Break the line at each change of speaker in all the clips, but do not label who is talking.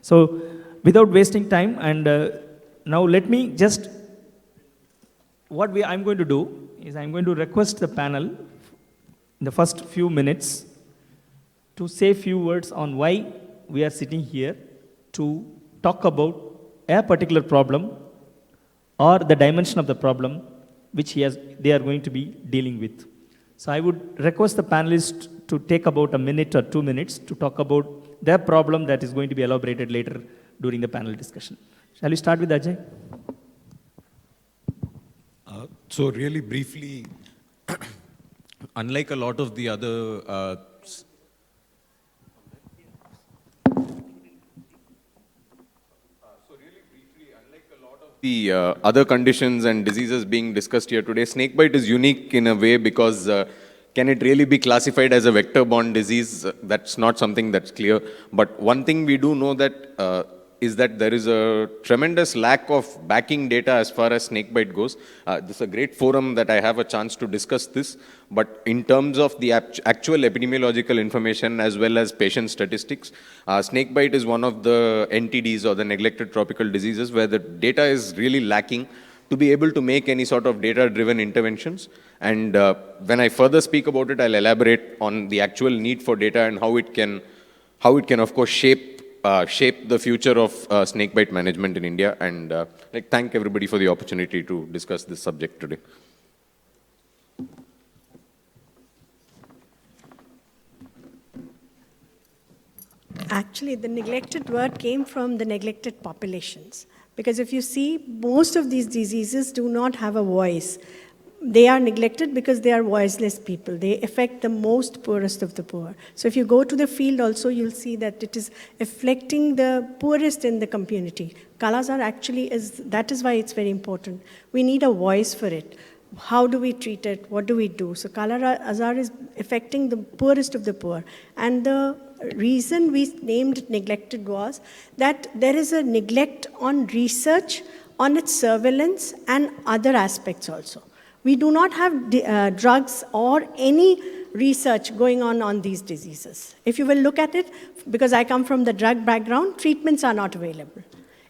So without wasting time, and now let me just, I'm going to do is I'm going to request the panel in the first few minutes to say few words on why we are sitting here to talk about a particular problem or the dimension of the problem which they are going to be dealing with. So I would request the panelists to take about a minute or 2 minutes to talk about their problem that is going to be elaborated later during the panel discussion. Shall we start with Ajay?
So really briefly, unlike a lot of the other other conditions and diseases being discussed here today, snakebite is unique in a way because can it really be classified as a vector-borne disease? That's not something that's clear. But one thing we do know that is that there is a tremendous lack of backing data as far as snakebite goes. This is a great forum that I have a chance to discuss this. But in terms of the actual epidemiological information as well as patient statistics, snakebite is one of the NTDs or the neglected tropical diseases where the data is really lacking to be able to make any sort of data-driven interventions. And when I further speak about it, I'll elaborate on the actual need for data and how it can of course, shape the future of snakebite management in India. And thank everybody for the opportunity to discuss this subject today.
Actually, the neglected word came from the neglected populations. Because if you see, most of these diseases do not have a voice. They are neglected because they are voiceless people. They affect the most poorest of the poor. So if you go to the field also, you'll see that it is affecting the poorest in the community. Kala-azar actually that is why it's very important. We need a voice for it. How do we treat it? What do we do? So Kala-azar is affecting the poorest of the poor. And the reason we named it neglected was that there is a neglect on research, on its surveillance, and other aspects also. We do not have drugs or any research going on these diseases. If you will look at it, because I come from the drug background, treatments are not available.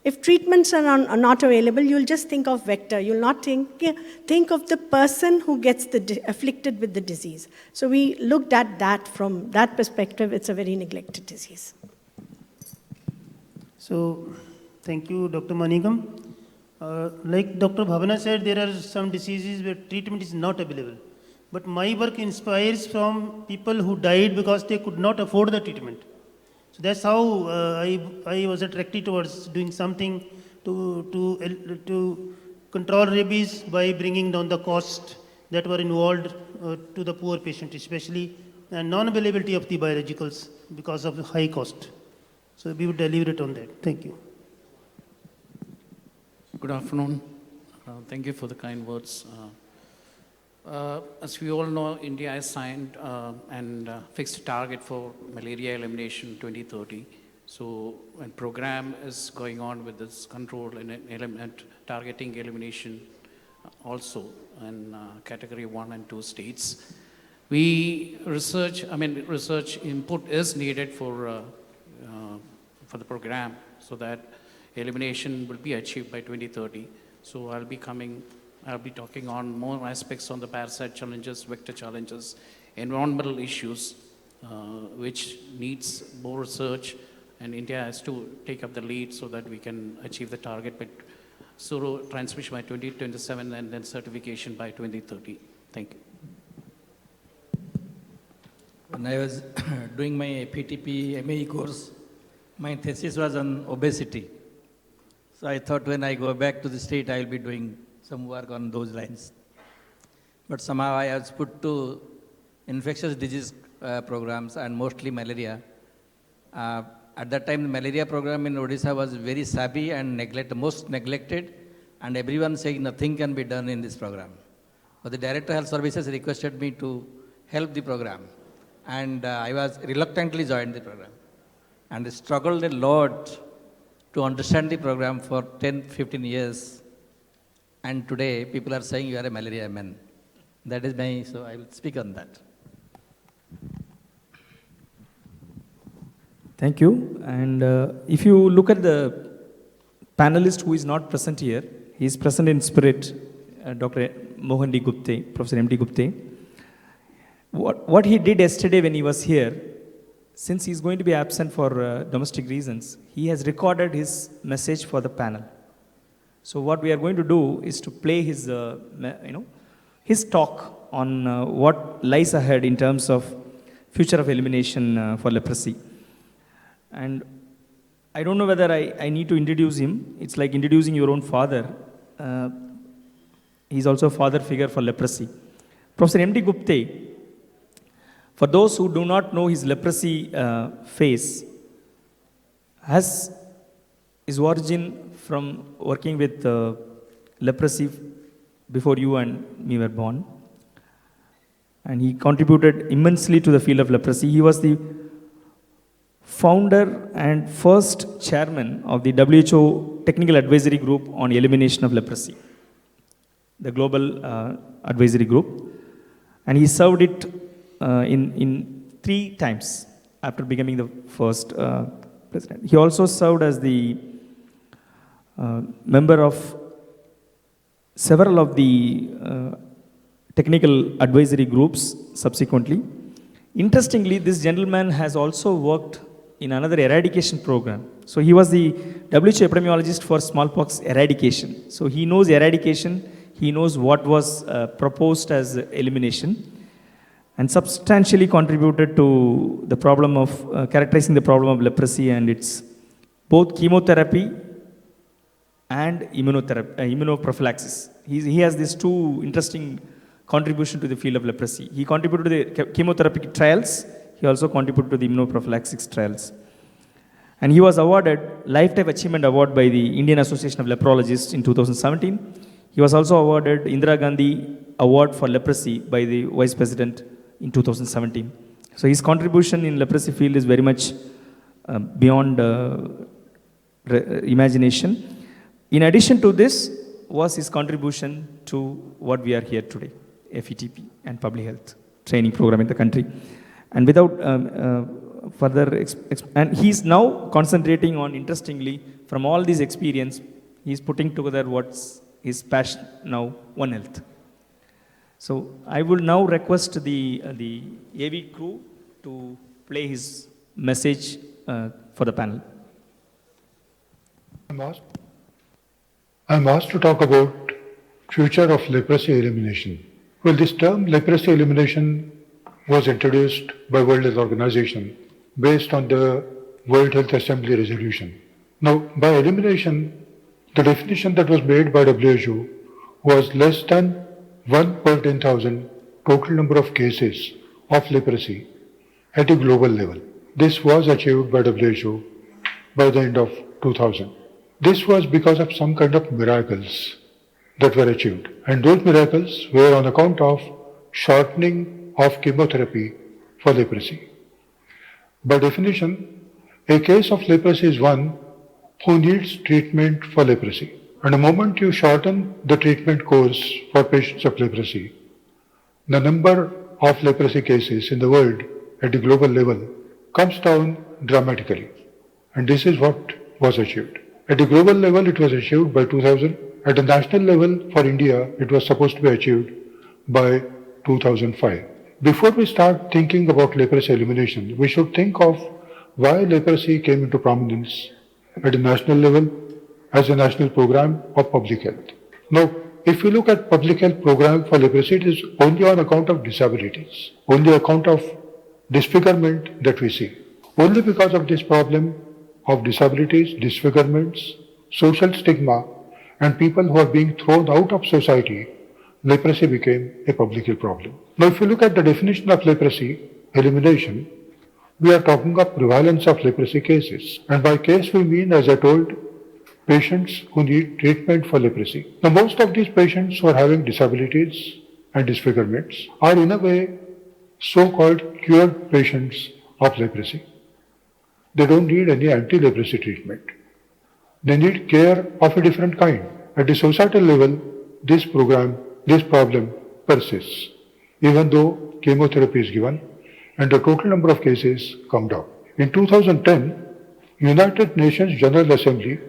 If treatments are not available, you'll just think of vector. You'll not think of the person who gets afflicted with the disease. So we looked at that from that perspective. It's a very neglected disease.
So thank you, Dr. Manigam. Like Dr. Bhavana said, there are some diseases where treatment is not available. But my work inspires from people who died because they could not afford the treatment. So that's how I was attracted towards doing something to control rabies by bringing down the cost that were involved to the poor patient, especially and non-availability of the biologicals because of the high cost. So we would deliberate on that. Thank you.
Good afternoon. Thank you for the kind words. As we all know, India has signed and fixed a target for malaria elimination 2030. So a program is going on with this control and targeting elimination also in category 1 and 2 states. Research input is needed for the program so that elimination will be achieved by 2030. So I'll be talking on more aspects on the parasite challenges, vector challenges, environmental issues, which needs more research, and India has to take up the lead so that we can achieve the target by zero transmission by 2027 and then certification by 2030. Thank you.
When I was doing my PTP MAE course, my thesis was on obesity. So I thought when I go back to the state, I will be doing some work on those lines. But somehow I was put to infectious disease programs and mostly malaria. At that time, the malaria program in Odisha was very savvy and most neglected, and everyone saying nothing can be done in this program. But the Director of Health Services requested me to help the program, and I was reluctantly joined the program. And I struggled a lot to understand the program for 10, 15 years. And today, people are saying you are a malaria man. That is so I will speak on that.
Thank you. And if you look at the panelist who is not present here, he is present in spirit, Dr. Mohan D. Gupte, Professor M. D. Gupte. What he did yesterday when he was here, since he is going to be absent for domestic reasons, he has recorded his message for the panel. So what we are going to do is to play his, his talk on what lies ahead in terms of future of elimination for leprosy. And I don't know whether I need to introduce him. It's like introducing your own father. He's also a father figure for leprosy. Professor M.D. Gupte, for those who do not know his leprosy phase, has his origin from working with leprosy before you and me were born. And he contributed immensely to the field of leprosy. He was the founder and first chairman of the WHO Technical Advisory Group on Elimination of Leprosy, the global advisory group. And he served it in 3 times after becoming the first president. He also served as the member of several of the technical advisory groups subsequently. Interestingly, this gentleman has also worked in another eradication program. So he was the WHO epidemiologist for smallpox eradication. So he knows eradication, he knows what was proposed as elimination, and substantially contributed to the problem of characterizing the problem of leprosy and its both chemotherapy and immunoprophylaxis. He has these 2 interesting contributions to the field of leprosy. He contributed to the chemotherapy trials. He also contributed to the immunoprophylaxis trials. And he was awarded Lifetime Achievement Award by the Indian Association of Leprologists in 2017. He was also awarded Indira Gandhi Award for Leprosy by the Vice President in 2017. So his contribution in leprosy field is very much beyond imagination. In addition to this was his contribution to what we are here today, FETP and public health training program in the country. And without further, and he's now concentrating on, interestingly, from all this experience, he's putting together what's his passion now, One Health. So I will now request the AV crew to play his message for the panel.
I'm asked to talk about future of leprosy elimination. Well, this term leprosy elimination was introduced by World Health Organization based on the World Health Assembly resolution. Now, by elimination, the definition that was made by WHO was less than 1 per 10,000 total number of cases of leprosy at a global level. This was achieved by WHO by the end of 2000. This was because of some kind of miracles that were achieved. And those miracles were on account of shortening of chemotherapy for leprosy. By definition, a case of leprosy is one who needs treatment for leprosy. And the moment you shorten the treatment course for patients of leprosy, the number of leprosy cases in the world at the global level comes down dramatically. And this is what was achieved. At the global level, it was achieved by 2000. At the national level for India, it was supposed to be achieved by 2005. Before we start thinking about leprosy elimination, we should think of why leprosy came into prominence at a national level as a national program of public health. Now, if you look at public health program for leprosy, it is only on account of disabilities, only account of disfigurement that we see. Only because of this problem of disabilities, disfigurements, social stigma, and people who are being thrown out of society, leprosy became a public health problem. Now, if you look at the definition of leprosy elimination, we are talking of prevalence of leprosy cases. And by case we mean, as I told, patients who need treatment for leprosy. Now, most of these patients who are having disabilities and disfigurements are in a way so-called cured patients of leprosy. They don't need any anti-leprosy treatment. They need care of a different kind. At the societal level, this problem persists, even though chemotherapy is given and the total number of cases come down. In 2010, United Nations General Assembly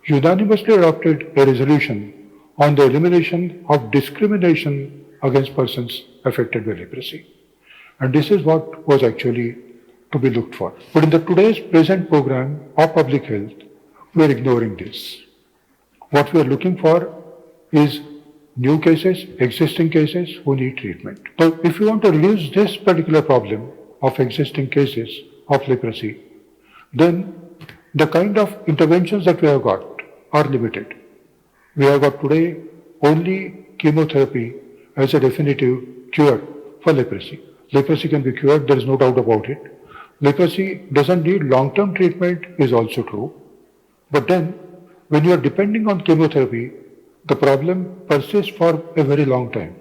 unanimously adopted a resolution on the elimination of discrimination against persons affected by leprosy. And this is what was actually to be looked for. But in the today's present program of public health, we are ignoring this. What we are looking for is new cases, existing cases who need treatment. So if you want to reduce this particular problem of existing cases of leprosy, then the kind of interventions that we have got are limited. We have got today only chemotherapy as a definitive cure for leprosy. Leprosy can be cured, there is no doubt about it. Leprosy doesn't need long-term treatment is also true. But then, when you are depending on chemotherapy, the problem persists for a very long time.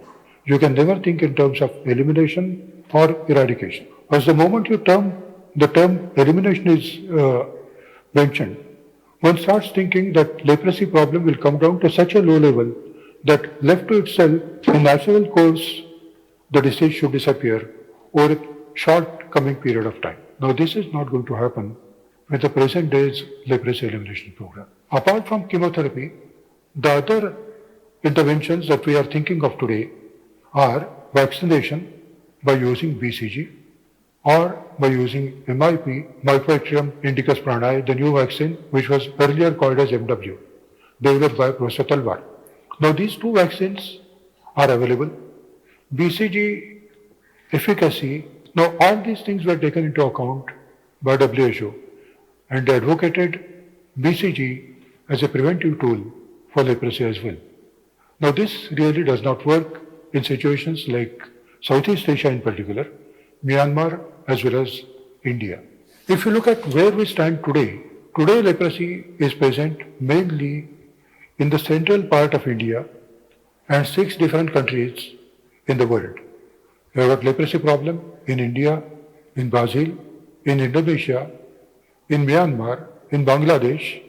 You can never think in terms of elimination or eradication. As the moment the term elimination is mentioned, one starts thinking that leprosy problem will come down to such a low level that left to itself, in natural course, the disease should disappear over a short coming period of time. Now, this is not going to happen with the present day's leprosy elimination program. Apart from chemotherapy, the other interventions that we are thinking of today are vaccination by using BCG or by using MIP, Mycobacterium indicus pranae, the new vaccine which was earlier called as MW, developed by Professor Talwar. Now, these two vaccines are available. BCG efficacy, now all these things were taken into account by WHO and they advocated BCG as a preventive tool for leprosy as well. Now, this really does not work in situations like Southeast Asia in particular, Myanmar as well as India. If you look at where we stand today leprosy is present mainly in the central part of India and 6 different countries in the world. We have got leprosy problem in India, in Brazil, in Indonesia, in Myanmar, in Bangladesh.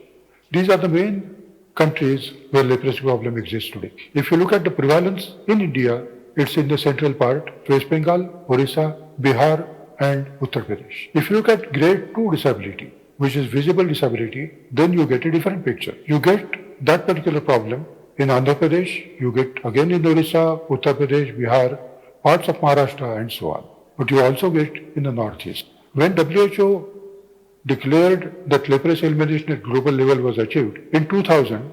These are the main countries where leprosy problem exists today. If you look at the prevalence in India, it's in the central part, West Bengal, Orissa, Bihar, and Uttar Pradesh. If you look at grade 2 disability, which is visible disability, then you get a different picture. You get that particular problem in Andhra Pradesh, you get again in Orissa, Uttar Pradesh, Bihar, parts of Maharashtra, and so on. But you also get in the Northeast. When WHO declared that leprosy elimination at global level was achieved in 2000,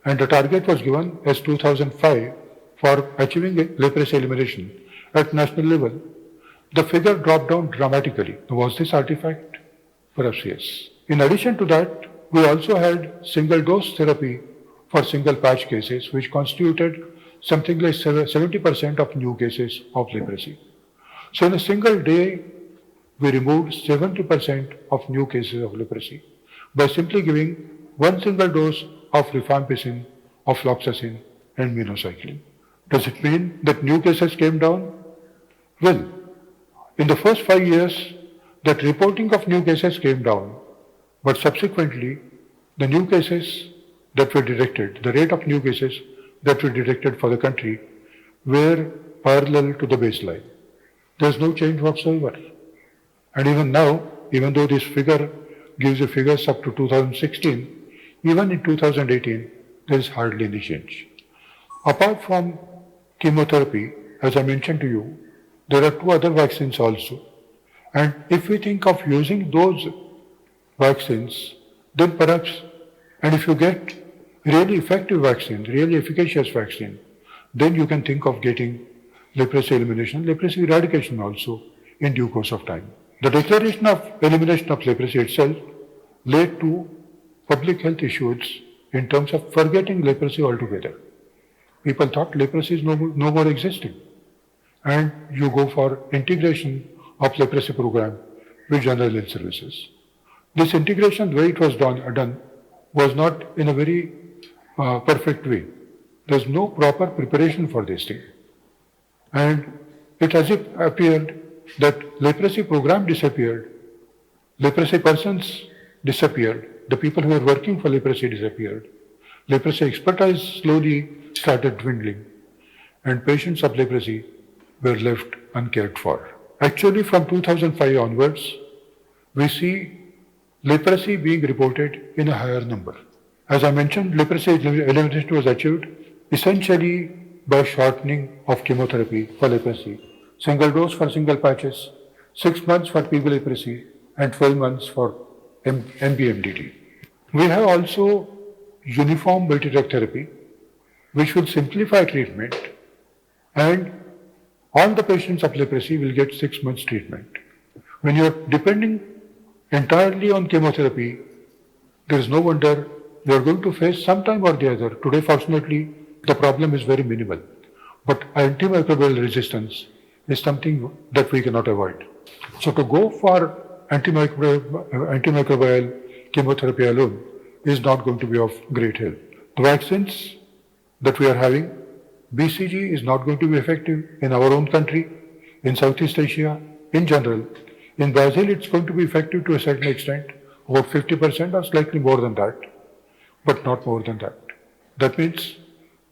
and the target was given as 2005 for achieving leprosy elimination at national level, the figure dropped down dramatically. Was this artifact? Perhaps yes. In addition to that, we also had single dose therapy for single patch cases, which constituted something like 70% of new cases of leprosy. So in a single day, we removed 70% of new cases of leprosy by simply giving one single dose of rifampicin, ofloxacin, and minocycline. Does it mean that new cases came down? Well, in the first 5 years, that reporting of new cases came down, but subsequently, the new cases that were detected, the rate of new cases that were detected for the country were parallel to the baseline. There's no change whatsoever. And even now, even though this figure gives you figures up to 2016, even in 2018, there is hardly any change. Apart from chemotherapy, as I mentioned to you, There are two other vaccines also. And if we think of using those vaccines, then perhaps, and if you get really effective vaccine, really efficacious vaccine, then you can think of getting leprosy elimination, leprosy eradication also in due course of time. The declaration of elimination of leprosy itself led to public health issues in terms of forgetting leprosy altogether. People thought leprosy is no more existing. And you go for integration of leprosy program with general health services. This integration, the way it was done was not in a very perfect way. There's no proper preparation for this thing. And it as if appeared that leprosy program disappeared, leprosy persons disappeared, the people who were working for leprosy disappeared, leprosy expertise slowly started dwindling, and patients of leprosy were left uncared for. Actually, from 2005 onwards, we see leprosy being reported in a higher number. As I mentioned, leprosy elimination was achieved essentially by shortening of chemotherapy for leprosy. Single dose for single patches, 6 months for PB leprosy, and 12 months for MBMDD. We have also uniform multi-drug therapy, which will simplify treatment, and all the patients of leprosy will get 6 months treatment. When you are depending entirely on chemotherapy, there is no wonder you are going to face sometime or the other. Today, fortunately, the problem is very minimal. But antimicrobial resistance is something that we cannot avoid. So to go for antimicrobial chemotherapy alone is not going to be of great help. The vaccines that we are having, BCG is not going to be effective in our own country, in Southeast Asia, in general. In Brazil, it's going to be effective to a certain extent, about 50% or slightly more than that, but not more than that. That means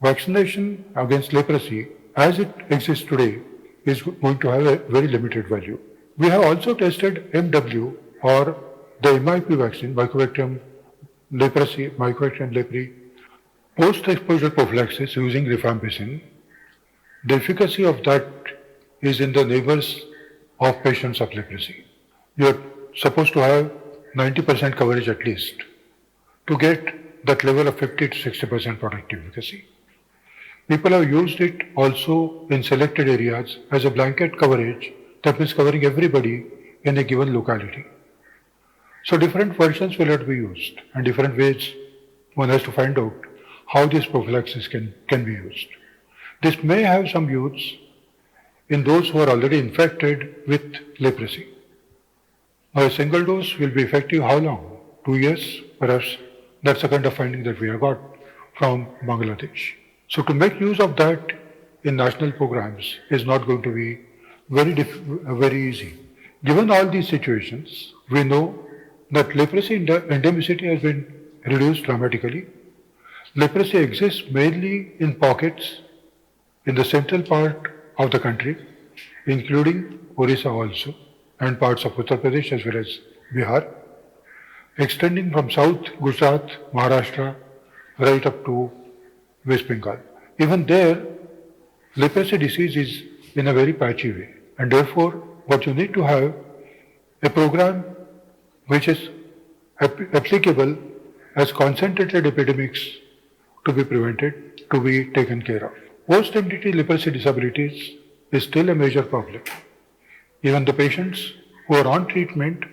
vaccination against leprosy, as it exists today, is going to have a very limited value. We have also tested MW, or the MIP vaccine, Mycobacterium leprosy, Mycobacterium leprae, post-exposure prophylaxis using rifampicin. The efficacy of that is in the neighbors of patients of leprosy. You are supposed to have 90% coverage at least to get that level of 50 to 60% protective efficacy. People have used it also in selected areas as a blanket coverage, that means covering everybody in a given locality. So different versions will have to be used, and different ways one has to find out how this prophylaxis can be used. This may have some use in those who are already infected with leprosy. Now, a single dose will be effective how long? 2 years, perhaps. That's the kind of finding that we have got from Bangladesh. So to make use of that in national programs is not going to be very easy. Given all these situations, we know that leprosy endemicity has been reduced dramatically. Leprosy exists mainly in pockets in the central part of the country, including Orissa also, and parts of Uttar Pradesh as well as Bihar, extending from South Gujarat, Maharashtra, right up to West Bengal. Even there, leprosy disease is in a very patchy way, and therefore what you need to have a program which is applicable as concentrated epidemics to be prevented, to be taken care of. Post-MDT leprosy disabilities is still a major problem. Even the patients who are on treatment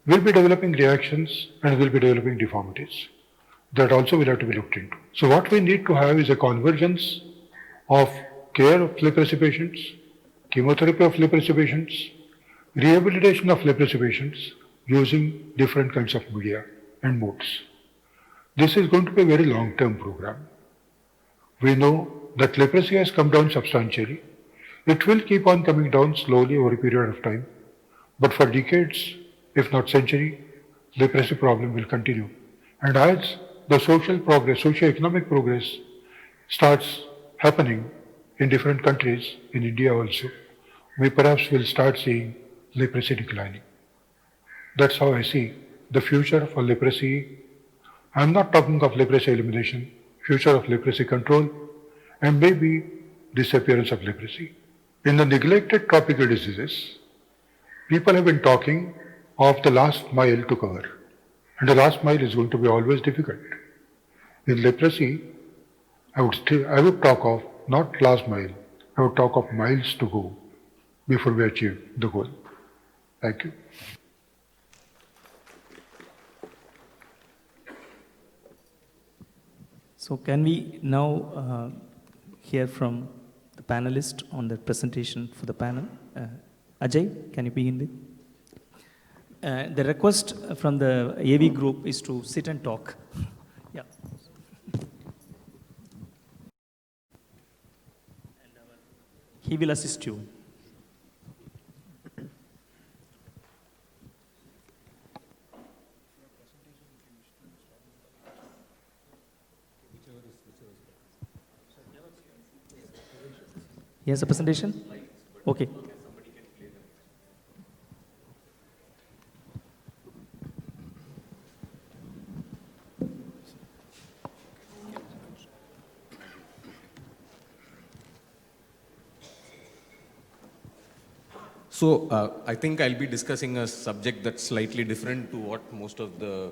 will be developing reactions and will be developing deformities. That also will have to be looked into. So what we need to have is a convergence of care of leprosy patients, chemotherapy of leprosy patients, rehabilitation of leprosy patients using different kinds of media and modes. This is going to be a very long-term program. We know that leprosy has come down substantially. It will keep on coming down slowly over a period of time. But for decades, if not century, leprosy problem will continue. And as the social progress, socio-economic progress starts happening in different countries, in India also, we perhaps will start seeing leprosy declining. That's how I see the future for leprosy. I'm not talking of leprosy elimination, future of leprosy control, and maybe disappearance of leprosy. In the neglected tropical diseases, people have been talking of the last mile to cover. And the last mile is going to be always difficult. In leprosy, I would talk of not last mile, I would talk of miles to go before we achieve the goal. Thank you.
So can we now hear from the panelist on the presentation for the panel? Ajay, can you begin with? The request from the AV group is to sit and talk. Yeah. He will assist you. He has a presentation? Okay.
So I think I'll be discussing a subject that's slightly different to what most of the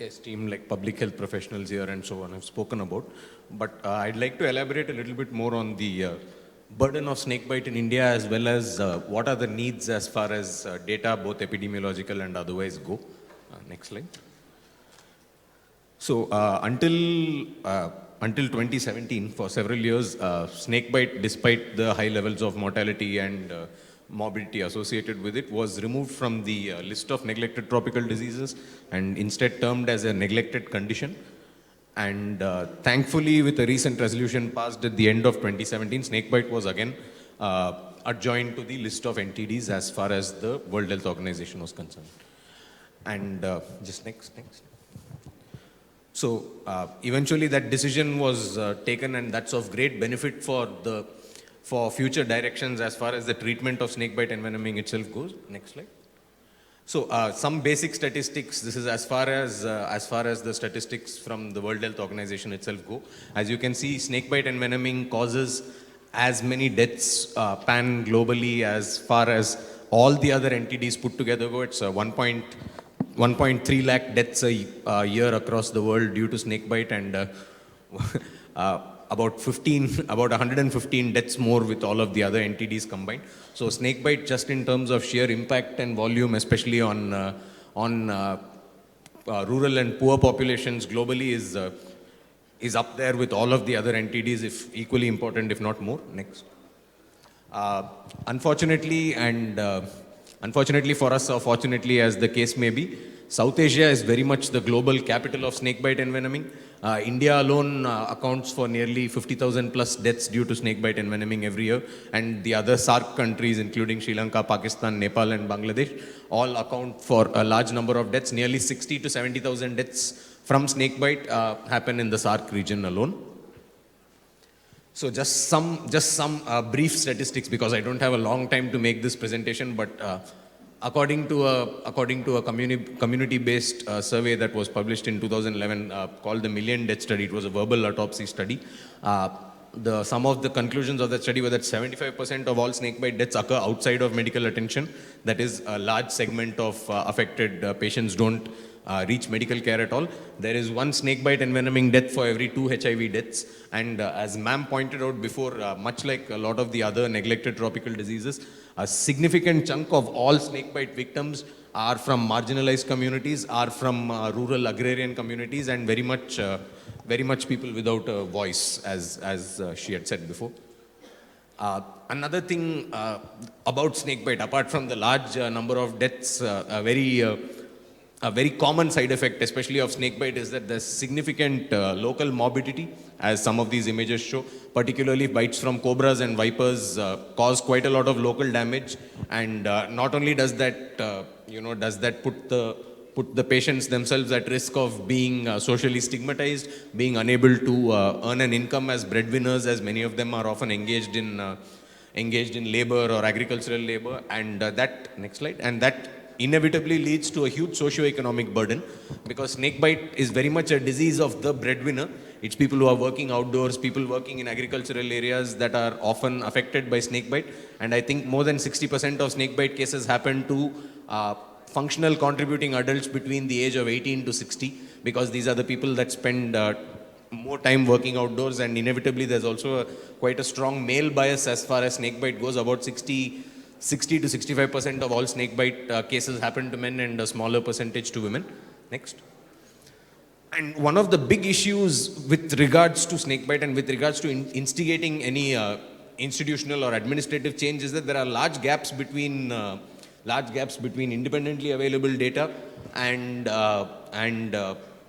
esteemed like public health professionals here and so on have spoken about. But I'd like to elaborate a little bit more on the burden of snakebite in India, as well as what are the needs as far as data, both epidemiological and otherwise, go. Next slide. So until 2017, for several years, snakebite, despite the high levels of mortality and morbidity associated with it, was removed from the list of neglected tropical diseases and instead termed as a neglected condition. And thankfully, with a recent resolution passed at the end of 2017, snakebite was again adjoined to the list of NTDs as far as the World Health Organization was concerned. And just next. So eventually that decision was taken, and that's of great benefit for future directions as far as the treatment of snakebite envenoming itself goes. Next slide. So some basic statistics. This is as far as the statistics from the World Health Organization itself go. As you can see, snakebite envenoming causes as many deaths pan globally as far as all the other NTDs put together go. It's 1.3 lakh deaths a year across the world due to snakebite, and about 115 deaths more with all of the other NTDs combined. So snakebite, just in terms of sheer impact and volume, especially on rural and poor populations globally, is up there with all of the other NTDs, if equally important, if not more. Next. Unfortunately for us, or fortunately as the case may be, South Asia is very much the global capital of snakebite envenoming. India alone accounts for nearly 50,000 plus deaths due to snakebite envenoming every year, and the other SAARC countries, including Sri Lanka, Pakistan, Nepal and Bangladesh, all account for a large number of deaths. Nearly 60 to 70,000 deaths from snakebite happen in the SAARC region alone. So just some brief statistics, because I don't have a long time to make this presentation, but according to a community-based survey that was published in 2011 called the Million Death Study, it was a verbal autopsy study. Some of the conclusions of that study were that 75% of all snakebite deaths occur outside of medical attention. That is, a large segment of affected patients don't reach medical care at all. There is one snakebite envenoming death for every 2 HIV deaths. And as ma'am pointed out before, much like a lot of the other neglected tropical diseases, a significant chunk of all snakebite victims are from marginalized communities, are from rural agrarian communities, and very much people without a voice, as she had said before. Another thing about snakebite, apart from the large number of deaths, a very common side effect, especially of snakebite, is that there's significant local morbidity, as some of these images show. Particularly bites from cobras and vipers cause quite a lot of local damage, and not only does that put the patients themselves at risk of being socially stigmatized, being unable to earn an income as breadwinners, as many of them are often engaged in labor or agricultural labor, and next slide, and that inevitably leads to a huge socio-economic burden, because snake bite is very much a disease of the breadwinner. It's people who are working outdoors, people working in agricultural areas that are often affected by snake bite. And I think more than 60% of snake bite cases happen to functional contributing adults between the age of 18 to 60, because these are the people that spend more time working outdoors, and inevitably there's also quite a strong male bias as far as snake bite goes. About 60 to 65% of all snake bite cases happen to men, and a smaller percentage to women. Next. And one of the big issues with regards to snake bite and with regards to instigating any institutional or administrative change is that there are large gaps between independently available data and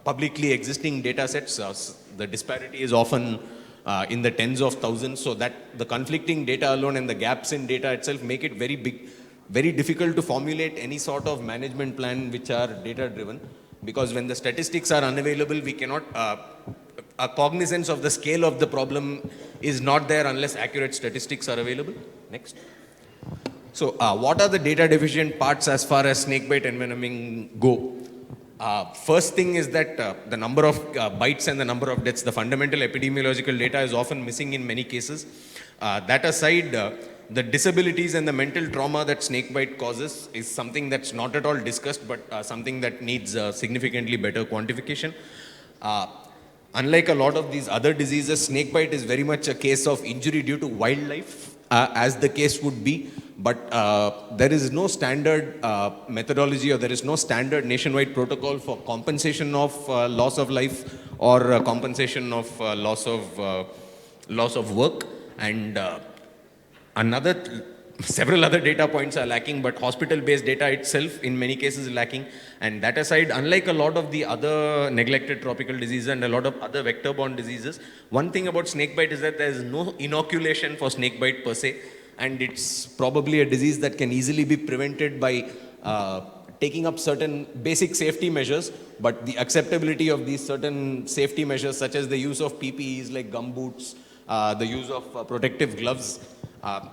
publicly existing data sets. The disparity is often in the tens of thousands, so that the conflicting data alone and the gaps in data itself make it very big, very difficult to formulate any sort of management plan which are data driven, because when the statistics are unavailable, we cannot, a cognizance of the scale of the problem is not there unless accurate statistics are available. Next. So what are the data deficient parts as far as snakebite envenoming go? First thing is that the number of bites and the number of deaths, the fundamental epidemiological data is often missing in many cases. That aside, the disabilities and the mental trauma that snakebite causes is something that's not at all discussed, but something that needs significantly better quantification. Unlike a lot of these other diseases, snakebite is very much a case of injury due to wildlife, as the case would be. But there is no standard methodology, or there is no standard nationwide protocol for compensation of loss of life, or compensation of loss of work. And several other data points are lacking, but hospital-based data itself in many cases is lacking. And that aside, unlike a lot of the other neglected tropical diseases and a lot of other vector-borne diseases, one thing about snakebite is that there is no inoculation for snakebite per se. And it's probably a disease that can easily be prevented by taking up certain basic safety measures, but the acceptability of these certain safety measures, such as the use of PPEs like gumboots, the use of protective gloves,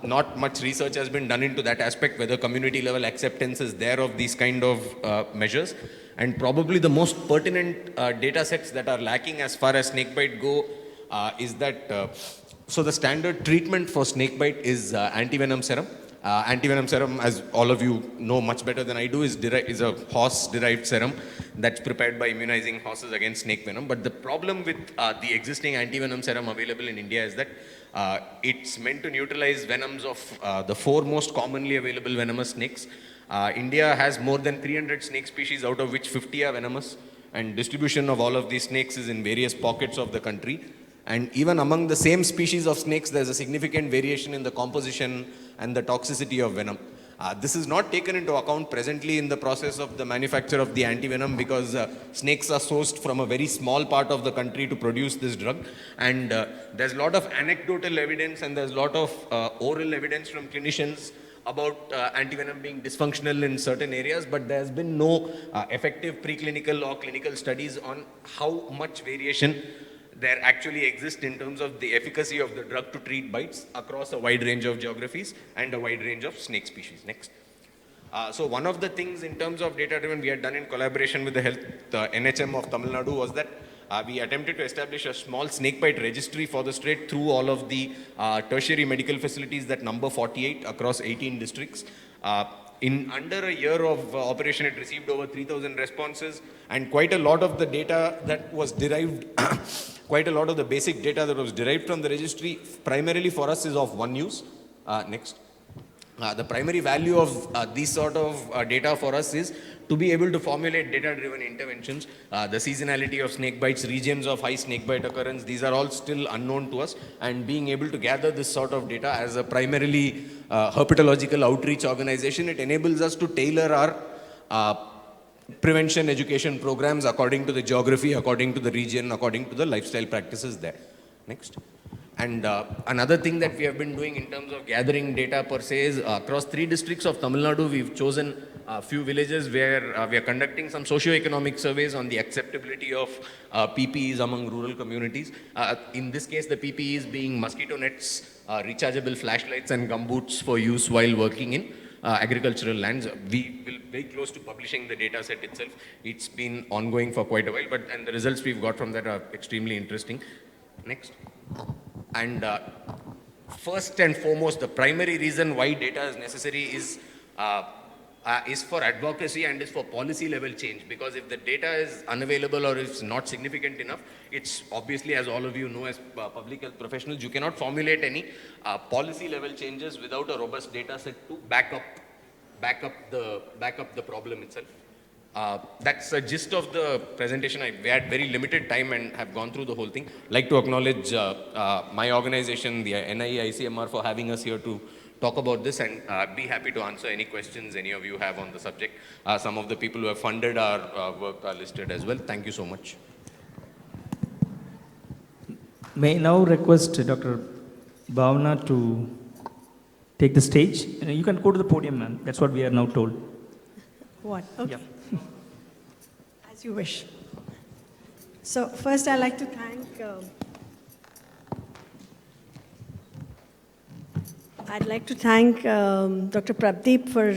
not much research has been done into that aspect, whether community level acceptance is there of these kind of measures. And probably the most pertinent data sets that are lacking as far as snakebite go is that so the standard treatment for snakebite is antivenom serum. Antivenom serum, as all of you know much better than I do, is a horse-derived serum that's prepared by immunizing horses against snake venom. But the problem with the existing antivenom serum available in India is that it's meant to neutralize venoms of the 4 most commonly available venomous snakes. India has more than 300 snake species, out of which 50 are venomous, and distribution of all of these snakes is in various pockets of the country. And even among the same species of snakes, there's a significant variation in the composition and the toxicity of venom. This is not taken into account presently in the process of the manufacture of the antivenom, because snakes are sourced from a very small part of the country to produce this drug. And there's a lot of anecdotal evidence, and there's a lot of oral evidence from clinicians about antivenom being dysfunctional in certain areas, but there's been no effective preclinical or clinical studies on how much variation there actually exists in terms of the efficacy of the drug to treat bites across a wide range of geographies and a wide range of snake species. Next. So one of the things in terms of data-driven we had done in collaboration with the NHM of Tamil Nadu was that we attempted to establish a small snakebite registry for the state through all of the tertiary medical facilities that number 48 across 18 districts. In under a year of operation, it received over 3,000 responses, and quite a lot of the data that was derived, quite a lot of the basic data that was derived from the registry, primarily for us is of one use. Next. The primary value of these sort of data for us is to be able to formulate data-driven interventions. The seasonality of snake bites, regions of high snake bite occurrence, these are all still unknown to us, and being able to gather this sort of data as a primarily herpetological outreach organization, it enables us to tailor our prevention education programs according to the geography, according to the region, according to the lifestyle practices there. Next. And another thing that we have been doing in terms of gathering data per se is across 3 districts of Tamil Nadu, we've chosen a few villages where we are conducting some socio-economic surveys on the acceptability of PPEs among rural communities. In this case, the PPEs being mosquito nets, rechargeable flashlights and gumboots for use while working in agricultural lands. We will very close to publishing the data set itself. It's been ongoing for quite a while, and the results we've got from that are extremely interesting. Next. And first and foremost, the primary reason why data is necessary is for advocacy and is for policy level change, because if the data is unavailable or is not significant enough, it's obviously, as all of you know as public health professionals, you cannot formulate any policy level changes without a robust data set to back up the problem itself. That's the gist of the presentation. We had very limited time and have gone through the whole thing. I'd like to acknowledge my organization, the NIE ICMR, for having us here to talk about this, and be happy to answer any questions any of you have on the subject. Some of the people who have funded our work are listed as well. Thank you so much.
May I now request Dr. Bhavana to take the stage. You can go to the podium, ma'am. That's what we are now told.
What? Okay.
Yeah.
As you wish. So first I'd like to thank Dr. Prabdeep for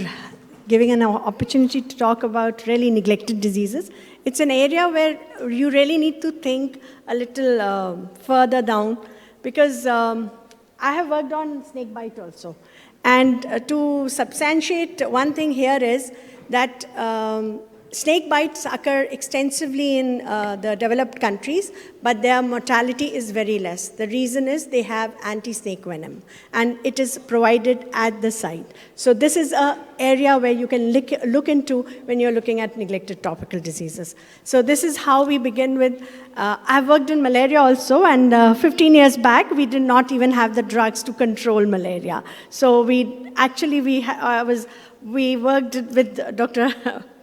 giving an opportunity to talk about really neglected diseases. It's an area where you really need to think a little further down, because I have worked on snake bite also. And to substantiate one thing here is that snake bites occur extensively in the developed countries, but their mortality is very less. The reason is they have anti-snake venom, and it is provided at the site. So this is an area where you can look into when you're looking at neglected tropical diseases. So this is how we begin with. I've worked in malaria also, and 15 years back, we did not even have the drugs to control malaria. So we worked with Dr.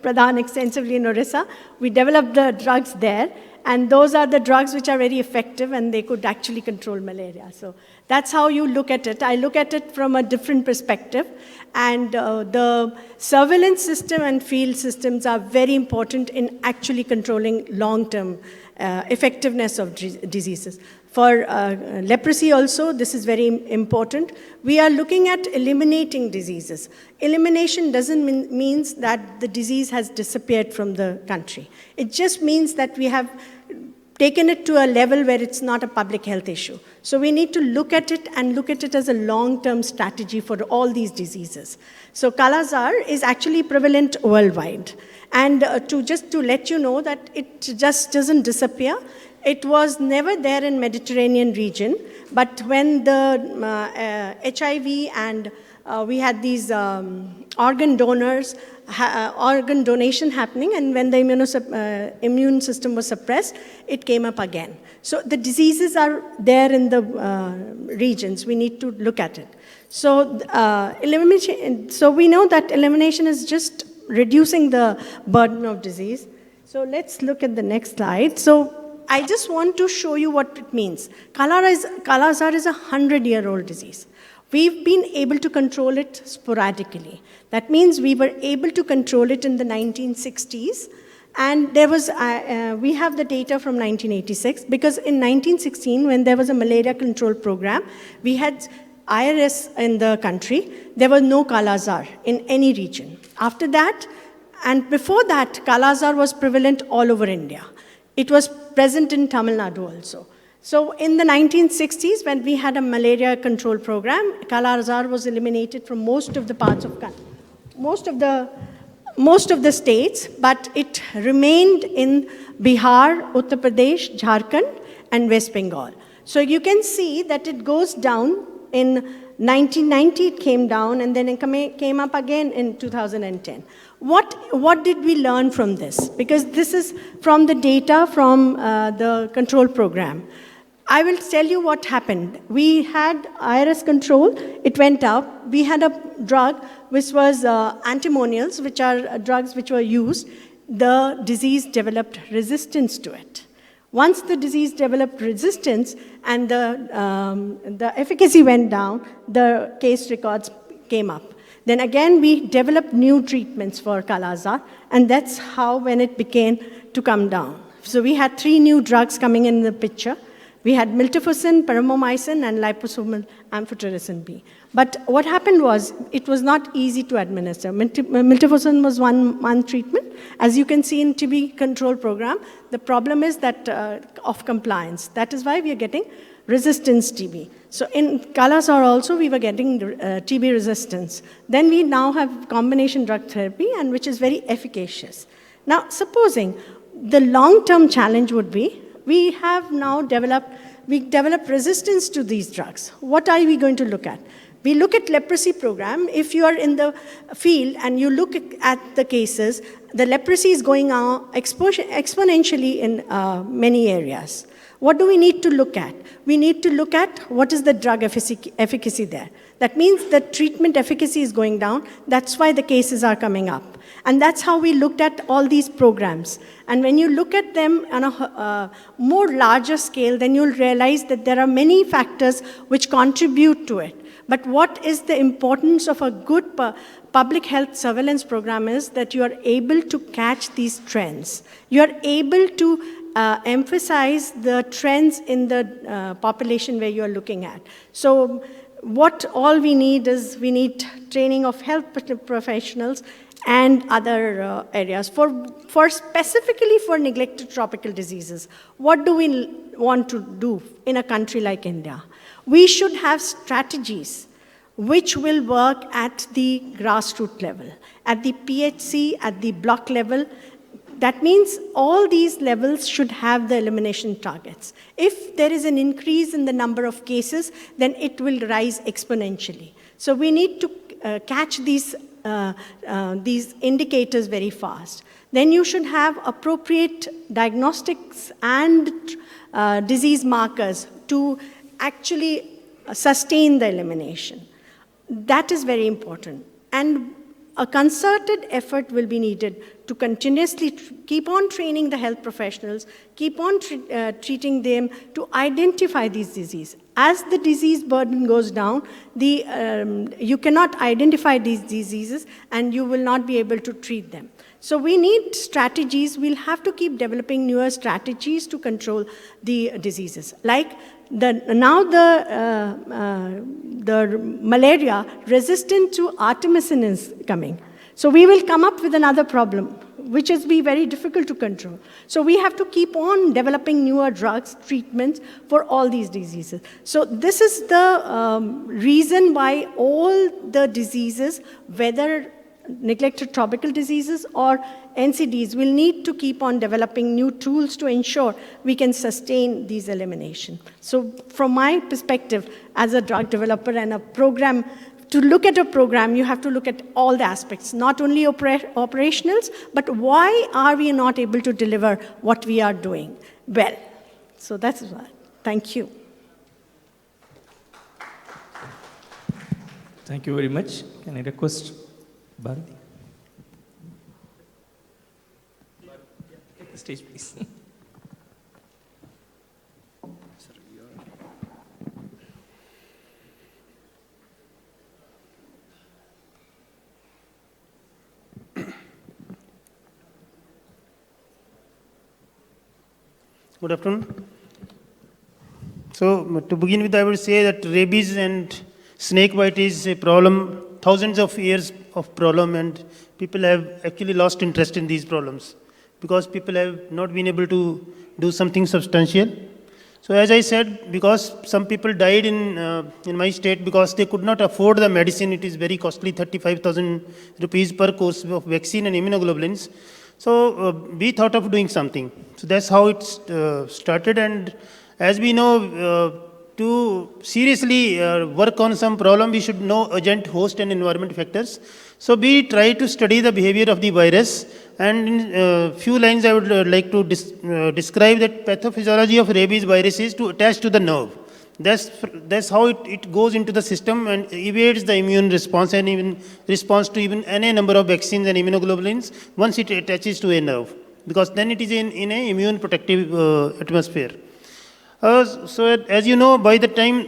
Pradhan extensively in Orissa. We developed the drugs there, and those are the drugs which are very effective, and they could actually control malaria. So that's how you look at it. I look at it from a different perspective, and the surveillance system and field systems are very important in actually controlling long-term effectiveness of diseases. For leprosy also, this is very important. We are looking at eliminating diseases. Elimination doesn't mean that the disease has disappeared from the country. It just means that we have taken it to a level where it's not a public health issue. So we need to look at it and look at it as a long-term strategy for all these diseases. So Kala-Azar is actually prevalent worldwide. And to let you know that it just doesn't disappear. It was never there in Mediterranean region, but when the HIV and we had these organ donors, organ donation happening, and when the immune system was suppressed, it came up again. So the diseases are there in the regions. We need to look at it. So so we know that elimination is just reducing the burden of disease. So let's look at the next slide. So I just want to show you what it means. Kala-Azar is a 100-year-old disease. We've been able to control it sporadically. That means we were able to control it in the 1960s, and there was, we have the data from 1986, because in 1916, when there was a malaria control program, we had IRS in the country. There was no Kala-Azar in any region. After that, and before that, Kala-Azar was prevalent all over India. It was present in Tamil Nadu also. So in the 1960s, when we had a malaria control program, Kala-Azar was eliminated from most of the parts of country, most of the states, but it remained in Bihar, Uttar Pradesh, Jharkhand, and West Bengal. So you can see that it goes down. In 1990, it came down, and then it came up again in 2010. What did we learn from this? Because this is from the data from the control program. I will tell you what happened. We had IRS control, it went up. We had a drug which was antimonials, which are drugs which were used. The disease developed resistance to it. Once the disease developed resistance and the efficacy went down, the case records came up. Then again, we developed new treatments for Kala-Azar, and that's how when it began to come down. So we had 3 new drugs coming in the picture. We had miltefosine, paromomycin, and liposomal amphotericin B. But what happened was, it was not easy to administer. Miltefosine was one treatment. As you can see in TB control program, the problem is that of compliance. That is why we are getting resistance TB. So in Kalasar also, we were getting TB resistance. Then we now have combination drug therapy, and which is very efficacious. Now, supposing the long-term challenge would be, we have now developed resistance to these drugs. What are we going to look at? We look at leprosy program. If you are in the field and you look at the cases, the leprosy is going on exponentially in many areas. What do we need to look at? We need to look at what is the drug efficacy there. That means the treatment efficacy is going down. That's why the cases are coming up. And that's how we looked at all these programs. And when you look at them on a more larger scale, then you'll realize that there are many factors which contribute to it. But what is the importance of a good public health surveillance program is that you are able to catch these trends. You are able to emphasize the trends in the population where you are looking at. So what all we need is, we need training of health professionals and other areas. For specifically for neglected tropical diseases, what do we want to do in a country like India? We should have strategies which will work at the grassroots level, at the PHC, at the block level. That means all these levels should have the elimination targets. If there is an increase in the number of cases, then it will rise exponentially. So we need to catch these indicators very fast. Then you should have appropriate diagnostics and disease markers to actually sustain the elimination. That is very important. And a concerted effort will be needed to continuously keep on training the health professionals, keep on treating them to identify these diseases. As the disease burden goes down, you cannot identify these diseases and you will not be able to treat them. So we need strategies. We'll have to keep developing newer strategies to control the diseases. Like now the malaria resistant to artemisinin is coming. So we will come up with another problem, which is be very difficult to control. So we have to keep on developing newer drugs, treatments for all these diseases. So this is the reason why all the diseases, whether neglected tropical diseases or NCDs, will need to keep on developing new tools to ensure we can sustain these elimination. So from my perspective, as a drug developer and a program, to look at a program, you have to look at all the aspects, not only operationals, but why are we not able to deliver what we are doing well? So that's why. Thank you.
Thank you very much. Can I request Bharati? Take the stage, please.
Good afternoon. So to begin with, I would say that rabies and snake bite is a problem, thousands of years of problem, and people have actually lost interest in these problems because people have not been able to do something substantial. So as I said, because some people died in my state because they could not afford the medicine, it is very costly, 35,000 rupees per course of vaccine and immunoglobulins. So we thought of doing something. So that's how it started. And as we know, to seriously work on some problem, we should know agent, host, and environment factors. So we try to study the behavior of the virus. And in a few lines, I would like to describe that pathophysiology of rabies virus is to attach to the nerve. That's how it goes into the system and evades the immune response and even responds to even any number of vaccines and immunoglobulins once it attaches to a nerve, because then it is in an immune protective atmosphere. So as you know, by the time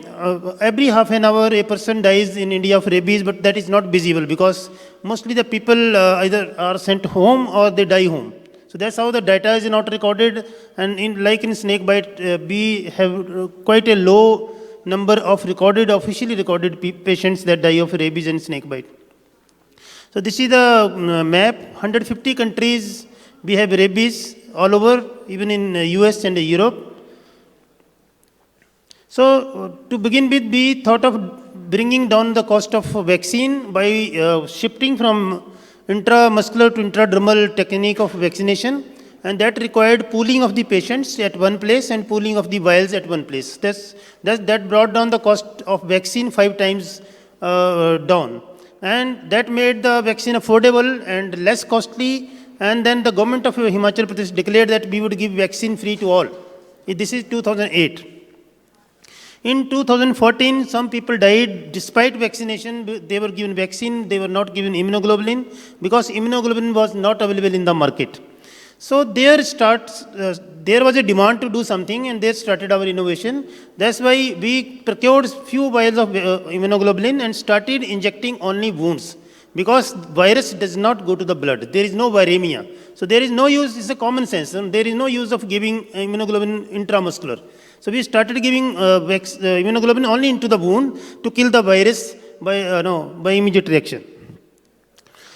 every half an hour a person dies in India of rabies, but that is not visible because mostly the people either are sent home or they die home. So So that's how the data is not recorded. And like in snake bite, we have quite a low number of officially recorded patients that die of rabies and snake bite. So this is the map, 150 countries we have rabies all over, even in US and Europe. So to begin with, we thought of bringing down the cost of vaccine by shifting from intramuscular to intradermal technique of vaccination, and that required pooling of the patients at one place and pooling of the vials at one place. That brought down the cost of vaccine 5 times down. And that made the vaccine affordable and less costly. And then the government of Himachal Pradesh declared that we would give vaccine free to all. This is 2008. In 2014, some people died despite vaccination. They were given vaccine, they were not given immunoglobulin because immunoglobulin was not available in the market. So there was a demand to do something, and there started our innovation. That's why we procured few vials of immunoglobulin and started injecting only wounds, because virus does not go to the blood. There is no viremia. So there is no use, it's a common sense. There is no use of giving immunoglobulin intramuscular. So we started giving immunoglobulin only into the wound to kill the virus by immediate reaction.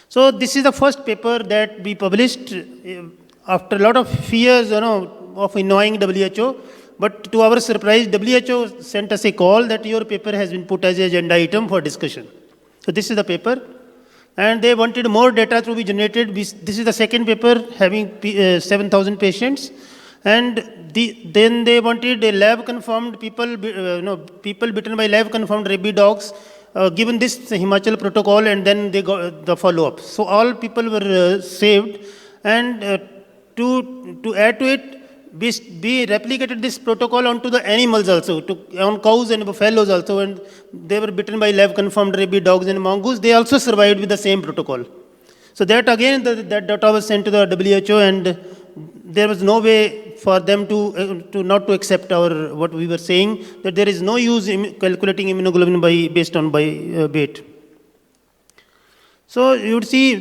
So this is the first paper that we published after a lot of fears, of annoying WHO. But to our surprise, WHO sent us a call that your paper has been put as an agenda item for discussion. So this is the paper. And they wanted more data to be generated. This is the second paper having 7,000 patients. And then they wanted a lab-confirmed people bitten by lab-confirmed rabies dogs, given this Himachal protocol, and then they got the follow-up. So all people were saved. And to add to it, we replicated this protocol onto the animals also, on cows and buffaloes also, and they were bitten by lab-confirmed rabies dogs and mongoose. They also survived with the same protocol. So that again, that data was sent to the WHO, and there was no way for them to not to accept what we were saying, that there is no use in calculating immunoglobulin based on weight. So you would see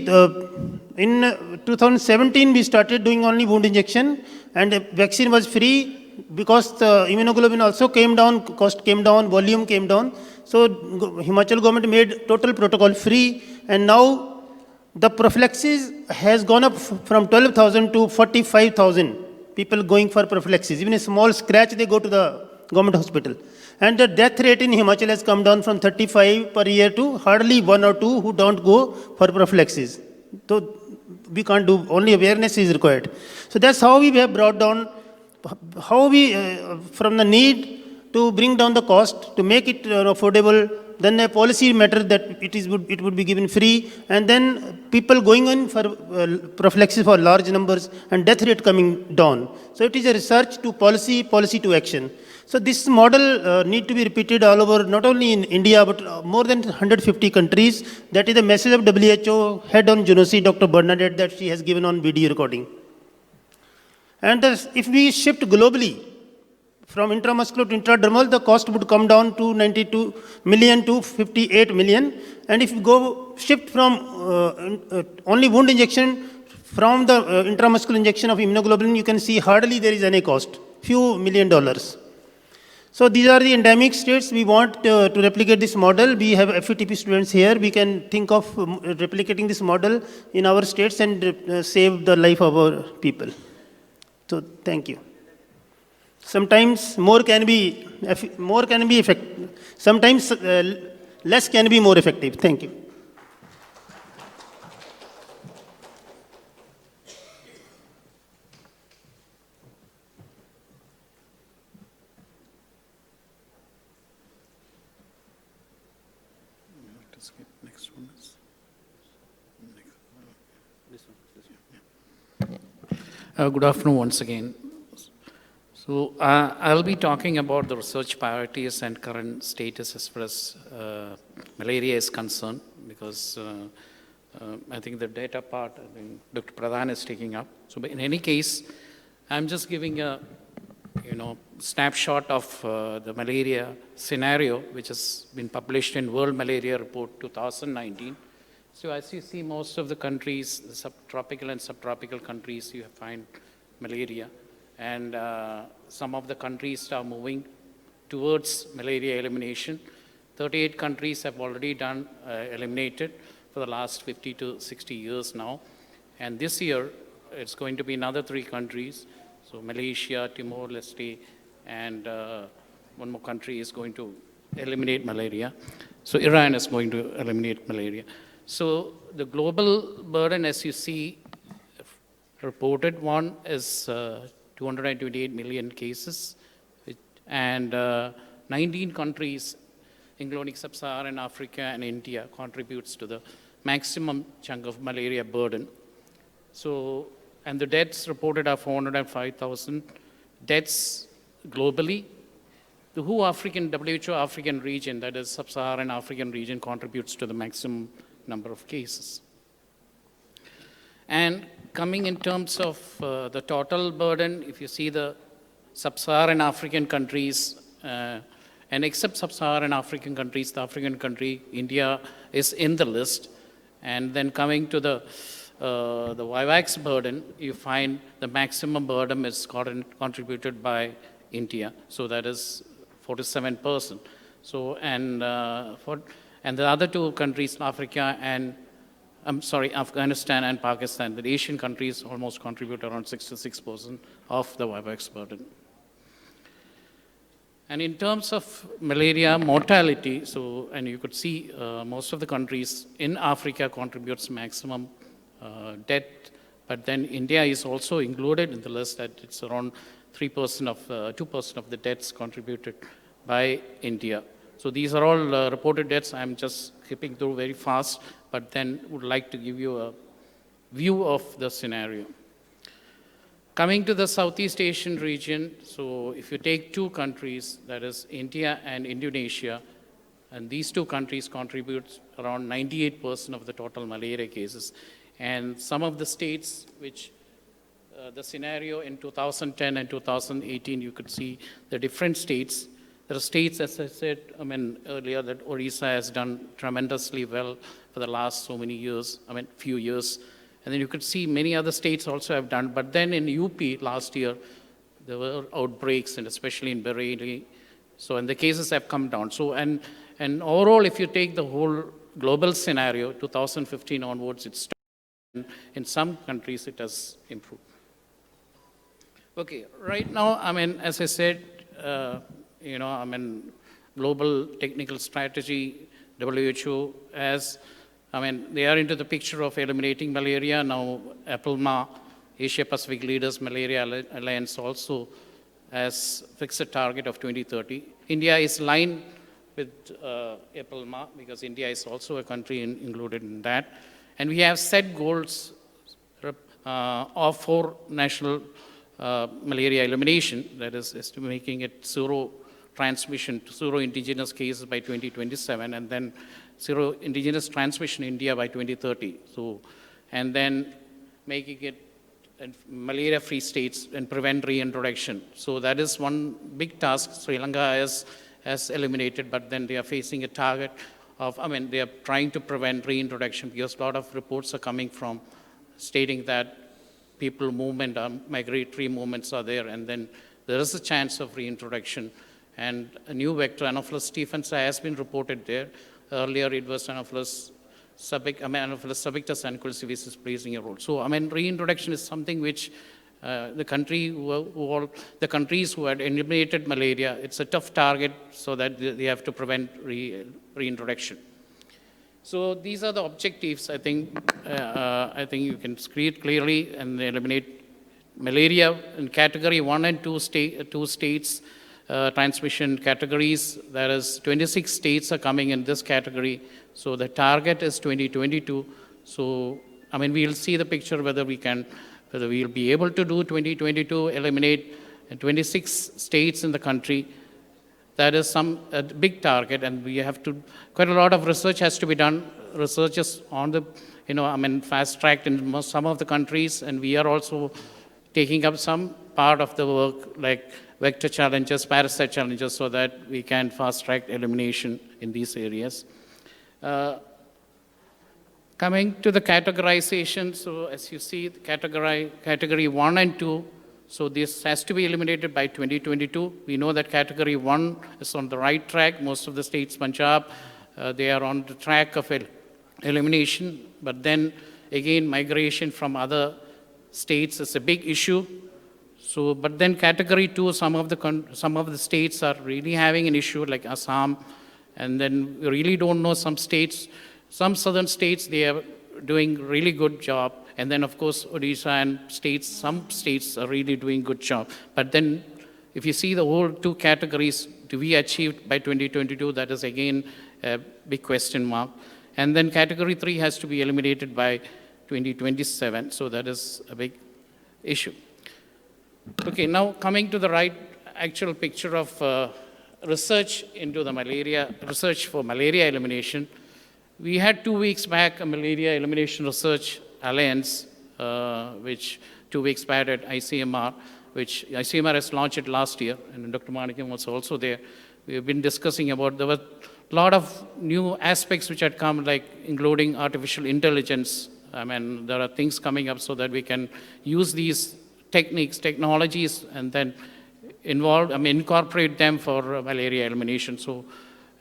in 2017 we started doing only wound injection, and the vaccine was free because the immunoglobulin also came down, cost came down, volume came down. So Himachal government made total protocol free, and now the prophylaxis has gone up from 12,000 to 45,000 people going for prophylaxis. Even a small scratch, they go to the government hospital. And the death rate in Himachal has come down from 35 per year to hardly 1 or 2 who don't go for prophylaxis. So we can't do, only awareness is required. So that's how we have brought down, from the need to bring down the cost, to make it affordable, then a policy matter that it would be given free, and then people going in for prophylaxis for large numbers, and death rate coming down. So it is a research to policy to action. So this model need to be repeated all over, not only in India, but more than 150 countries. That is the message of WHO head on genocide, Dr. Bernadette, that she has given on video recording. And if we shift globally, from intramuscular to intradermal, the cost would come down to 92 million to 58 million. And if you shift from only wound injection, from the intramuscular injection of immunoglobulin, you can see hardly there is any cost, few $1 million. So these are the endemic states. We want to replicate this model. We have FETP students here. We can think of replicating this model in our states and save the life of our people. So thank you. Sometimes more can be effective. Sometimes less can be more effective. Thank you.
Good afternoon once again. So I'll be talking about the research priorities and current status as far as malaria is concerned, because I think the data part, I think Dr. Pradhan is taking up. So in any case, I'm just giving a snapshot of the malaria scenario, which has been published in World Malaria Report 2019, So as you see, most of the countries, the subtropical and subtropical countries, you find malaria. And some of the countries are moving towards malaria elimination. 38 countries have already done eliminated for the last 50 to 60 years now. And this year, it's going to be another 3 countries. So Malaysia, Timor-Leste, and one more country is going to eliminate malaria. So Iran is going to eliminate malaria. So the global burden, as you see, reported one is 228 million cases, and 19 countries, including Sub-Saharan Africa and India, contributes to the maximum chunk of malaria burden. So, and the deaths reported are 405,000 deaths globally. The WHO African region, that is Sub-Saharan African region, contributes to the maximum number of cases. And coming in terms of the total burden, if you see the Sub-Saharan African countries, and except Sub-Saharan African countries, the African country, India is in the list. And then coming to the VIVAX burden, you find the maximum burden is contributed by India. So that is 47%. So, and the other 2 countries, Africa and, Afghanistan and Pakistan, the Asian countries almost contribute around 66% of the VIVAX burden. And in terms of malaria mortality, so, and you could see most of the countries in Africa contributes maximum death, but then India is also included in the list that it's around 2% of the deaths contributed by India. So these are all reported deaths. I'm just skipping through very fast, but then would like to give you a view of the scenario. Coming to the Southeast Asian region, so if you take 2 countries, that is India and Indonesia, and these 2 countries contribute around 98% of the total malaria cases. And some of the states which the scenario in 2010 and 2018, you could see the different states. There are states, as I said, earlier, that Orissa has done tremendously well for the last so many years, few years. And then you could see many other states also have done. But then in UP last year, there were outbreaks, and especially in Bareilly. So, and the cases have come down. So, and overall, if you take the whole global scenario, 2015 onwards, it's in some countries it has improved. Okay, right now, as I said, global technical strategy, WHO has, they are into the picture of eliminating malaria. Now, APLMA, Asia Pacific Leaders Malaria Alliance, also has fixed a target of 2030. India is aligned with APLMA because India is also a country included in that. And we have set goals of 4 national malaria elimination, that is making it zero transmission, zero indigenous cases by 2027, and then zero indigenous transmission in India by 2030. So, and then making it malaria-free states and prevent reintroduction. So that is one big task Sri Lanka has eliminated, but then they are facing a target of, they are trying to prevent reintroduction because a lot of reports are coming from stating that people movement, migratory movements are there, and then there is a chance of reintroduction. And a new vector, Anopheles stephensi, has been reported there. Earlier it was Anopheles subictus and culcivis is playing a role. So, reintroduction is something which the countries who had eliminated malaria, it's a tough target so that they have to prevent reintroduction. So these are the objectives. I think you can see it clearly and eliminate malaria in category 1 and 2 states. Transmission categories, there is 26 states are coming in this category. So the target is 2022. So, we'll see the picture whether we'll be able to do 2022, eliminate 26 states in the country. That is a big target, and we have to, quite a lot of research has to be done. Research is on the, fast-tracked in some of the countries, and we are also taking up some part of the work, like vector challenges, parasite challenges, so that we can fast-track elimination in these areas. Coming to the categorization, so as you see, the category 1 and 2, so this has to be eliminated by 2022. We know that category 1 is on the right track. Most of the states, Punjab, they are on the track of elimination. But then again, migration from other states is a big issue. So, but then category 2, some of the states are really having an issue, like Assam, and then we really don't know some states. Some southern states, they are doing really good job. And then, of course, Odisha and some states are really doing good job. But then, if you see the whole 2 categories to be achieved by 2022, that is again a big question mark. And then category 3 has to be eliminated by 2027. So that is a big issue. Okay, now coming to the actual picture of research into the research for malaria elimination. We had 2 weeks back a Malaria Elimination Research Alliance, which 2 weeks back at ICMR, which ICMR has launched last year, and Dr. Manikam was also there. We have been discussing about, there were a lot of new aspects which had come, like including artificial intelligence. I mean, there are things coming up so that we can use these technologies, and then incorporate them for malaria elimination. So,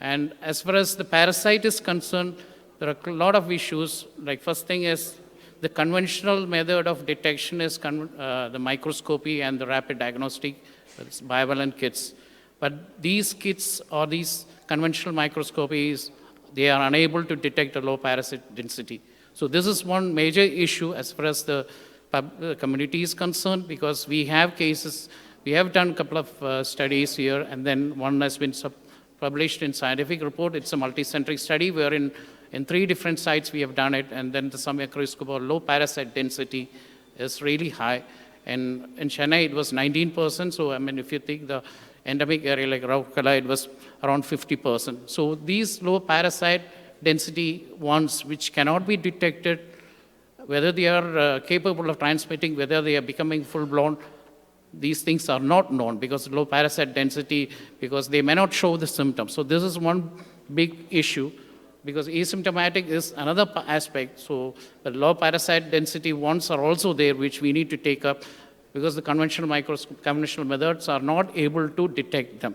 and as far as the parasite is concerned, there are a lot of issues. Like first thing is the conventional method of detection is the microscopy and the rapid diagnostic, that's bivalent kits. But these kits or these conventional microscopies, they are unable to detect a low parasite density. So this is one major issue as far as the community is concerned, because we have cases, we have done a couple of studies here, and then one has been published in Scientific Report. It's a multi-centric study where in 3 different sites we have done it, and then the microscope or low parasite density is really high. And in Chennai, it was 19%. So, I mean, if you think the endemic area like Rourkela, it was around 50%. So these low parasite density ones, which cannot be detected, whether they are capable of transmitting, whether they are becoming full-blown, these things are not known because low parasite density, because they may not show the symptoms. So this is one big issue, because asymptomatic is another aspect. So the low parasite density ones are also there, which we need to take up, because the conventional methods are not able to detect them.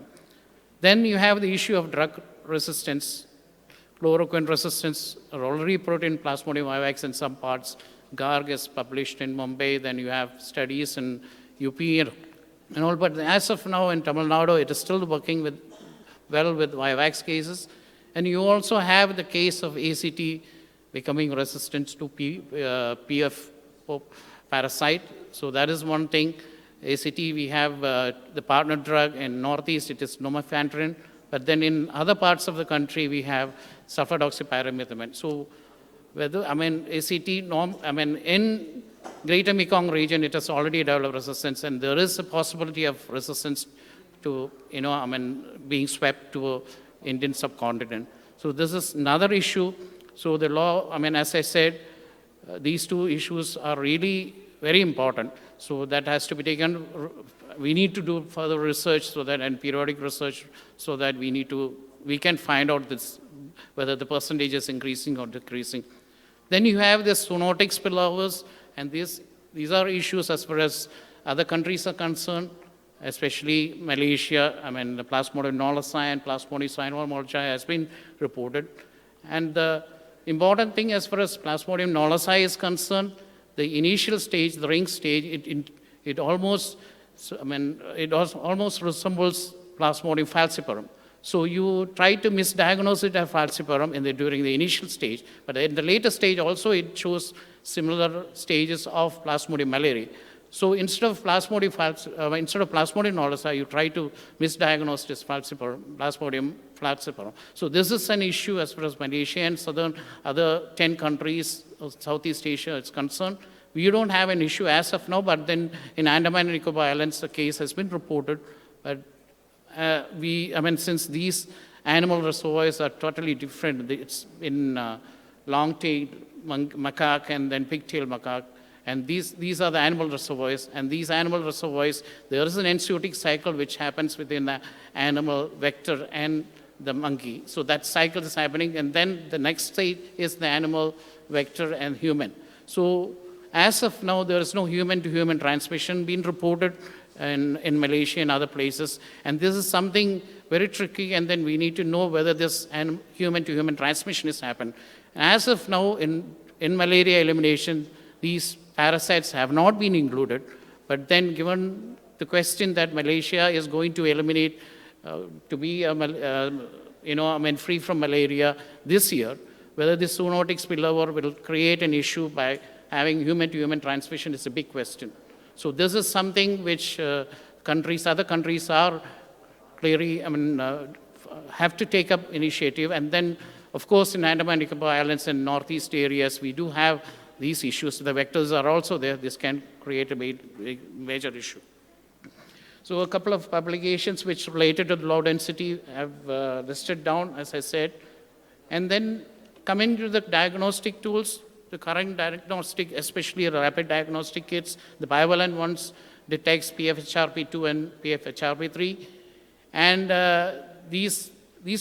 Then you have the issue of drug resistance. Chloroquine resistance are already put in Plasmodium vivax in some parts. Garg is published in Mumbai. Then you have studies in UP and all. But as of now in Tamil Nadu, it is still working well with vivax cases. And you also have the case of ACT becoming resistant to PF parasite. So that is one thing. ACT, we have the partner drug in Northeast, it is Nomefantrin. But then in other parts of the country, we have sulfadoxypyrimethamine. So ACT, in Greater Mekong region, it has already developed resistance, and there is a possibility of resistance to, being swept to Indian subcontinent. So this is another issue. So the law, as I said, these 2 issues are really very important. So that has to be taken. We need to do further research and periodic research, so that we can find out whether the percentage is increasing or decreasing. Then you have the zoonotic spillovers, and these are issues as far as other countries are concerned, especially Malaysia. The Plasmodium knowlesi and Plasmodium cyanomolgi has been reported. And the important thing as far as Plasmodium knowlesi is concerned, the initial stage, the ring stage, it almost resembles Plasmodium falciparum. So you try to misdiagnose it as falciparum during the initial stage, but in the later stage also it shows similar stages of Plasmodium malariae. So instead of Plasmodium knowlesi, you try to misdiagnose this Plasmodium falciparum. So this is an issue as far as Malaysia and other 10 countries of Southeast Asia is concerned. We don't have an issue as of now, but then in Andaman and Nicobar Islands, the case has been reported. But since these animal reservoirs are totally different, it's in long-tailed macaque and then pigtail macaque, and these are the animal reservoirs, and these animal reservoirs, there is an enzootic cycle which happens within the animal vector and the monkey. So that cycle is happening, and then the next stage is the animal, vector, and human. So as of now, there is no human-to-human transmission being reported in Malaysia and other places, and this is something very tricky, and then we need to know whether this human-to-human transmission has happened. As of now, in malaria elimination, these parasites have not been included, but then given the question that Malaysia is going to eliminate to be free from malaria this year, whether this zoonotic spillover will create an issue by having human-to-human transmission is a big question. So this is something which other countries are clearly, have to take up initiative. And then, of course, in Andaman and Nicobar Islands and northeast areas, we do have these issues. The vectors are also there. This can create a major issue. So a couple of publications which related to the low density have listed down, as I said. And then coming to the diagnostic tools, the current diagnostic, especially rapid diagnostic kits, the bivalent ones detects PFHRP2 and PFHRP3. And these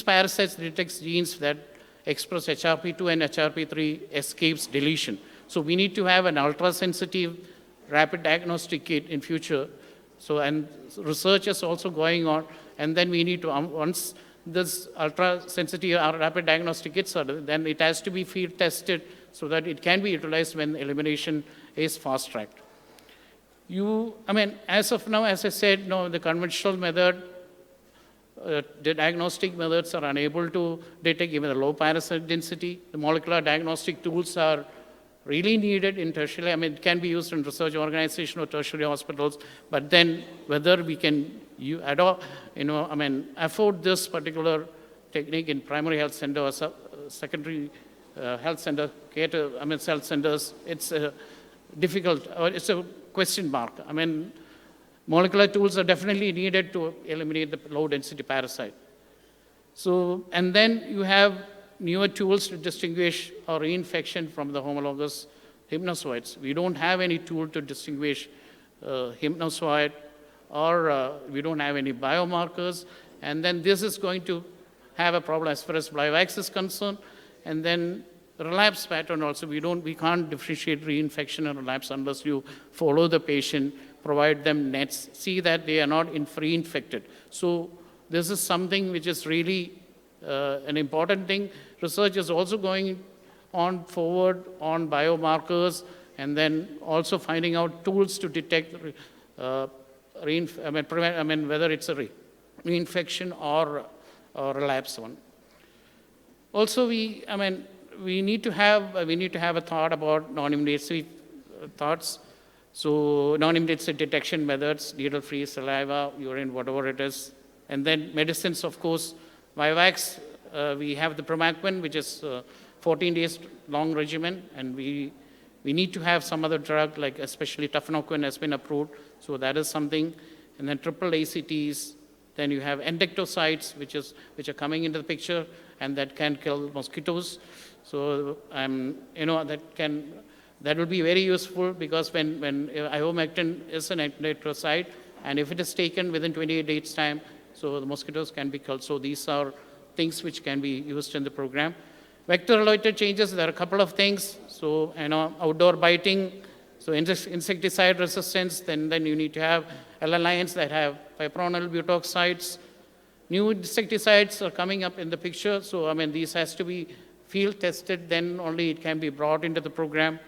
parasites detect genes that express HRP2 and HRP3 escapes deletion. So we need to have an ultra-sensitive rapid diagnostic kit in future. So, and research is also going on, and then we need to, once this ultra-sensitive or rapid diagnostic kits are, then it has to be field tested so that it can be utilized when elimination is fast-tracked. As of now, as I said, no, the conventional method, the diagnostic methods are unable to detect even the low parasite density. The molecular diagnostic tools are really needed in tertiary. It can be used in research organization or tertiary hospitals, but then whether we can afford this particular technique in primary health center or secondary health center, health centers, it's difficult, or it's a question mark. Molecular tools are definitely needed to eliminate the low density parasite. So, and then you have newer tools to distinguish a reinfection from the homologous hypnozoites. We don't have any tool to distinguish hypnozoite, or we don't have any biomarkers, and then this is going to have a problem as far as Blivax is concerned. And then relapse pattern also, we can't differentiate reinfection and relapse unless you follow the patient, provide them nets, see that they are not reinfected. So this is something which is really an important thing. Research is also going on forward on biomarkers, and then also finding out tools to detect whether it's a reinfection or relapse one. Also, we need to have a thought about non-invasive thoughts. So non-invasive detection methods, needle-free, saliva, urine, whatever it is. And then medicines, of course, Vivax, we have the Promaquin, which is 14 days long regimen, and we need to have some other drug, like especially Tafenoquine has been approved, so that is something. And then triple ACTs, then you have endectocides, which are coming into the picture, and that can kill mosquitoes. So, that will be very useful, because when ivermectin is an endectocide, and if it is taken within 28 days time, so the mosquitoes can be killed. So these are things which can be used in the program. Vector-related changes, there are a couple of things. So, outdoor biting, so insecticide resistance, then you need to have L-lines that have fipronil butoxides. New insecticides are coming up in the picture. So, these has to be field tested, then only it can be brought into the program.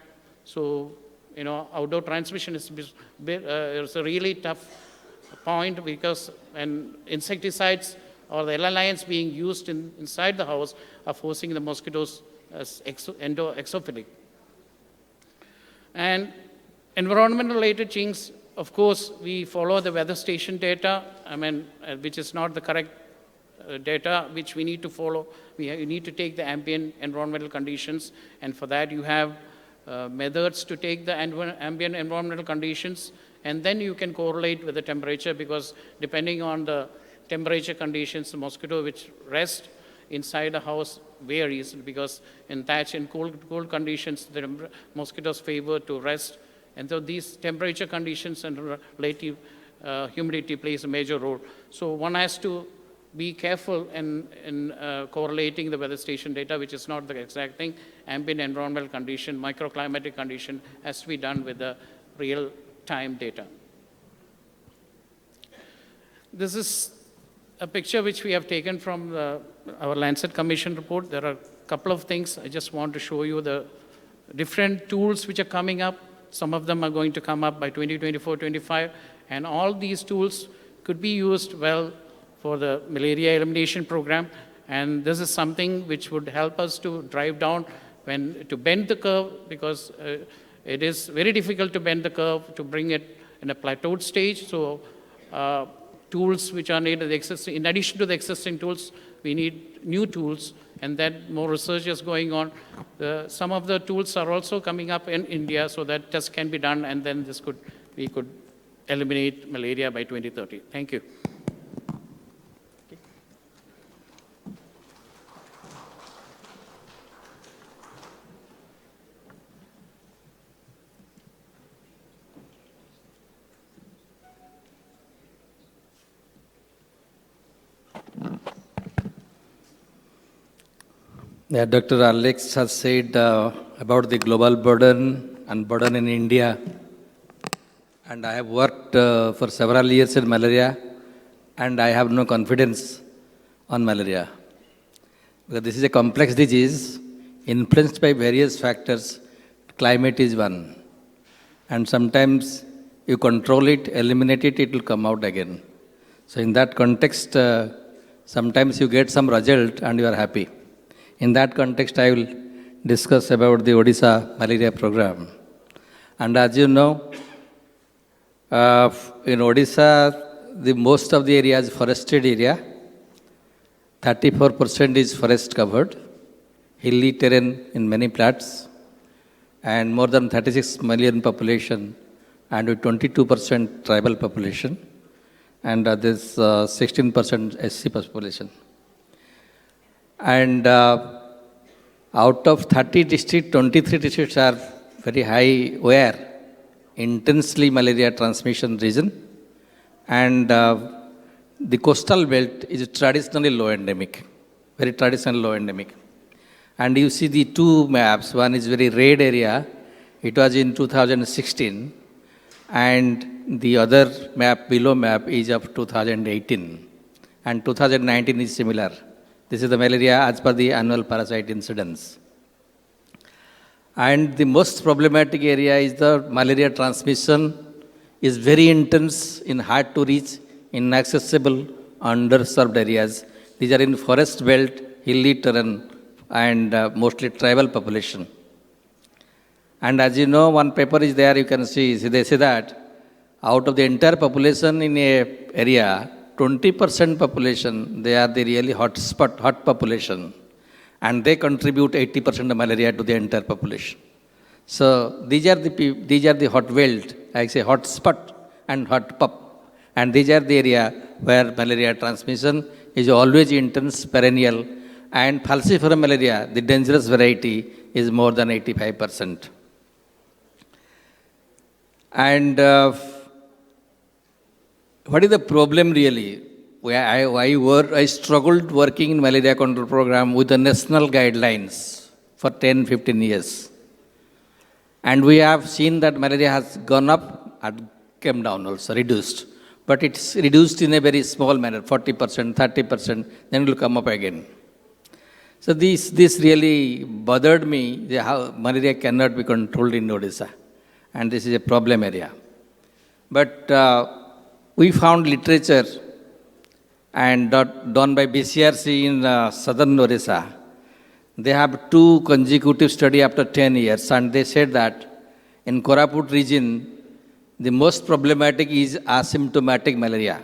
So, outdoor transmission is a really tough point, because when insecticides or the L-lines being used inside the house are forcing the mosquitoes as exophilic. And environment-related things, of course, we follow the weather station data, which is not the correct data which we need to follow. We need to take the ambient environmental conditions, and for that you have methods to take the ambient environmental conditions, and then you can correlate with the temperature, because depending on the temperature conditions, the mosquito which rest inside the house varies, because in thatch and cold conditions, the mosquitoes favor to rest. And so these temperature conditions and relative humidity plays a major role. So one has to be careful in correlating the weather station data, which is not the exact thing. Ambient environmental condition, microclimatic condition has to be done with the real-time data. This is a picture which we have taken from our Lancet Commission report. There are a couple of things. I just want to show you the different tools which are coming up. Some of them are going to come up by 2024-25, and all these tools could be used well for the malaria elimination program. And this is something which would help us to drive down to bend the curve, because it is very difficult to bend the curve to bring it in a plateaued stage. So tools which are needed, in addition to the existing tools, we need new tools, and then more research is going on. Some of the tools are also coming up in India, so that tests can be done, and then we could eliminate malaria by 2030. Thank you.
Yeah, Dr. Alex has said about the global burden and burden in India. And I have worked for several years in malaria, and I have no confidence on malaria. Because this is a complex disease influenced by various factors. Climate is one. And sometimes you control it, eliminate it, it will come out again. So in that context, sometimes you get some result and you are happy. In that context, I will discuss about the Odisha malaria program. And as you know, in Odisha, most of the area is forested area. 34% is forest covered, hilly terrain in many plats, and more than 36 million population, and with 22% tribal population, and there's 16% SC population. And out of 30 districts, 23 districts are very high where intensely malaria transmission region, and the coastal belt is traditionally low endemic, very traditional low endemic. And you see the two maps, one is very red area, it was in 2016, and the other map, below map, is of 2018, and 2019 is similar. This is the malaria as per the annual parasite incidence. And the most problematic area is the malaria transmission is very intense in hard to reach, inaccessible, underserved areas. These are in forest belt, hilly terrain, and mostly tribal population. And as you know, one paper is there, you can see, they say that out of the entire population in a area, 20% population, they are the really hot population, and they contribute 80% of malaria to the entire population. So these are the hot belt, I say hot spot and hot pop, and these are the area where malaria transmission is always intense, perennial, and falciparum malaria, the dangerous variety, is more than 85%. And what is the problem really? I struggled working in malaria control program with the national guidelines for 10-15 years. And we have seen that malaria has gone up and came down also, reduced. But it's reduced in a very small manner, 40%, 30%, then it will come up again. So this really bothered me, how malaria cannot be controlled in Odisha. And this is a problem area. But we found literature and done by BCRC in southern Odisha. They have 2 consecutive studies after 10 years, and they said that in Koraput region, the most problematic is asymptomatic malaria.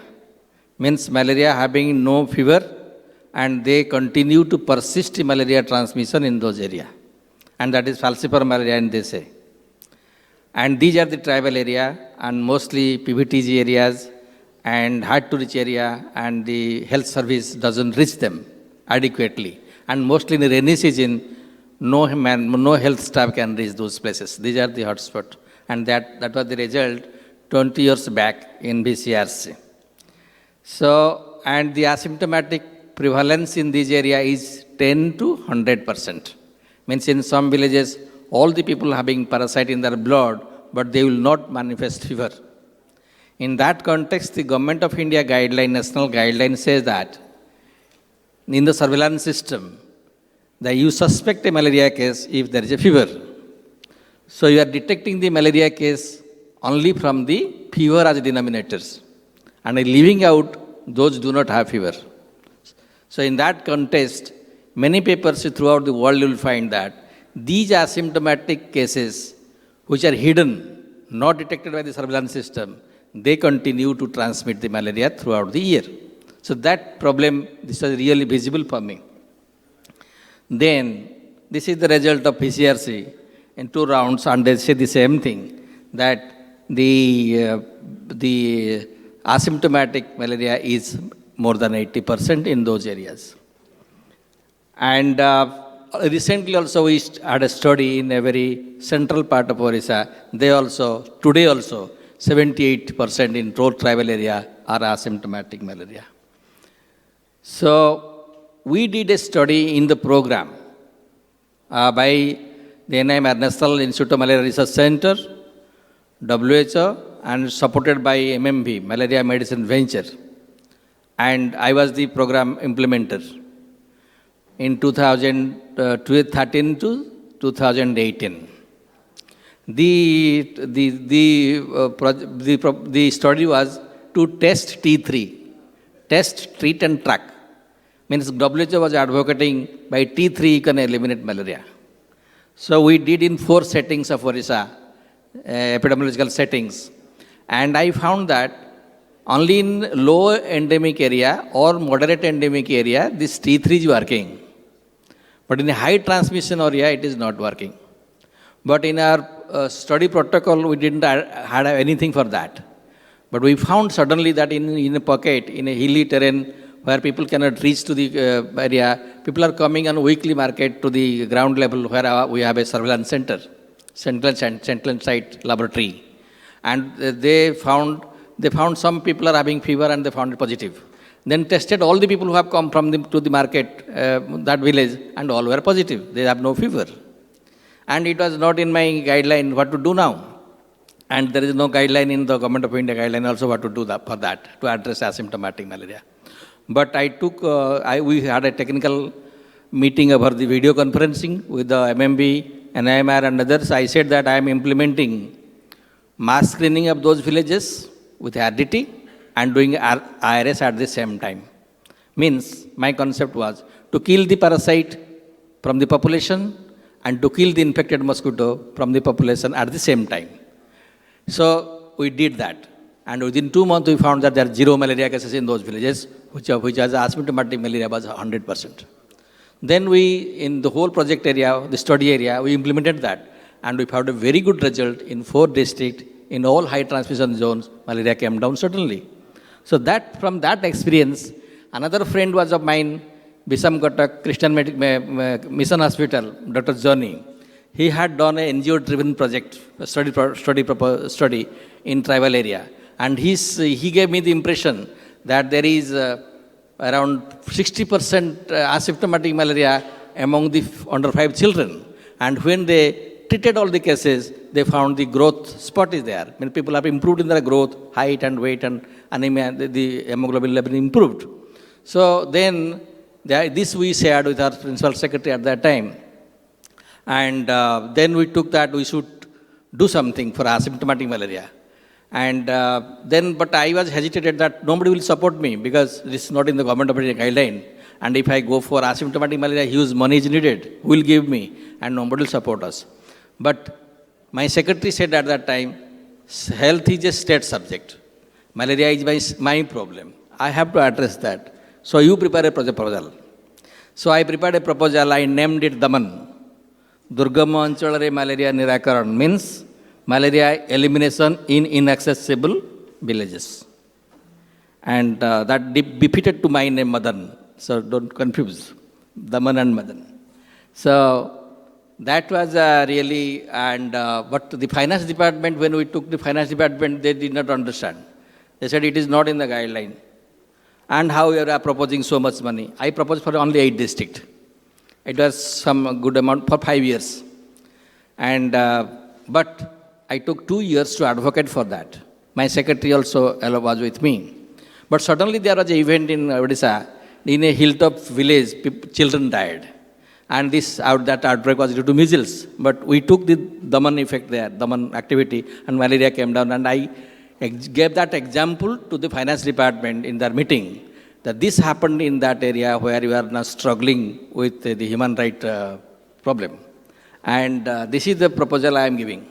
Means malaria having no fever, and they continue to persist in malaria transmission in those areas. And that is falciparum malaria, and they say. And these are the tribal area, and mostly PVTG areas, and hard to reach area, and the health service doesn't reach them adequately. And mostly in the rainy season, no health staff can reach those places. These are the hotspots. And that was the result 20 years back in BCRC. So and the asymptomatic prevalence in this area is 10 to 100%. Means in some villages, all the people having parasite in their blood, but they will not manifest fever. In that context, the Government of India guideline, national guideline says that in the surveillance system, that you suspect a malaria case if there is a fever. So you are detecting the malaria case only from the fever as denominators and leaving out those who do not have fever. So in that context, many papers throughout the world you will find that these asymptomatic cases which are hidden, not detected by the surveillance system, they continue to transmit the malaria throughout the year. So that problem, this was really visible for me. Then, this is the result of PCRC in 2 rounds, and they say the same thing, that the asymptomatic malaria is more than 80% in those areas. And recently also we had a study in a very central part of Orissa. They also, today also, 78% in rural tribal area are asymptomatic malaria. So we did a study in the program by the NIMR, National Institute of Malaria Research Center, WHO, and supported by MMV, Malaria Medicine Venture. And I was the program implementer in 2013 to 2018. The study was to test T3, test, treat and track. Means WHO was advocating by T3 you can eliminate malaria. So we did in 4 settings of Orissa, epidemiological settings. And I found that only in low endemic area or moderate endemic area, this T3 is working. But in a high transmission area, it is not working. But in our study protocol, we didn't have anything for that. But we found suddenly that in a pocket, in a hilly terrain where people cannot reach to the area, people are coming on weekly market to the ground level where we have a surveillance center, central site laboratory. And they found some people are having fever and they found it positive. Then tested all the people who have come from to the market, that village, and all were positive. They have no fever. And it was not in my guideline what to do now. And there is no guideline in the Government of India guideline also what to do for that, to address asymptomatic malaria. But I took, we had a technical meeting over the video conferencing with the MMB, NIMR and others. I said that I am implementing mass screening of those villages with RDT and doing IRS at the same time. Means my concept was to kill the parasite from the population and to kill the infected mosquito from the population at the same time. So we did that. And within 2 months, we found that there are 0 malaria cases in those villages, which has asymptomatic malaria was 100%. Then we, in the whole project area, the study area, we implemented that. And we found a very good result in 4 districts, in all high transmission zones, malaria came down certainly. So that, from that experience, another friend was of mine, Bisam Ghatak Christian Mission Hospital, Dr. Johnny. He had done an NGO-driven project, study in tribal area. And he gave me the impression that there is around 60% asymptomatic malaria among the under 5 children. And when they treated all the cases, they found the growth spot is there. Many people have improved in their growth, height and weight and anemia, the hemoglobin level improved. So then, this we shared with our principal secretary at that time. And then we took that we should do something for asymptomatic malaria. And but I was hesitated that nobody will support me because this is not in the Government of India guideline. And if I go for asymptomatic malaria, huge money is needed. Who will give me? And nobody will support us. But my secretary said at that time, health is a state subject. Malaria is my problem. I have to address that. So you prepare a proposal. So I prepared a proposal. I named it Daman. Durgama Anchalare Malaria Nirakaran means malaria elimination in inaccessible villages. And that befitted to my name Madan. So don't confuse Daman and Madan. So that was really, and but the finance department, when we took the finance department, they did not understand. They said it is not in the guideline. and how you are proposing so much money. I proposed for only 8 districts. It was some good amount for 5 years. And, but I took 2 years to advocate for that. My secretary also was with me. But suddenly there was an event in Odisha, in a hilltop village, children died. And that outbreak was due to measles. But we took the Daman effect there, Daman activity, and malaria came down. And I gave that example to the finance department in their meeting, that this happened in that area where you are now struggling with the human right problem. And this is the proposal I am giving.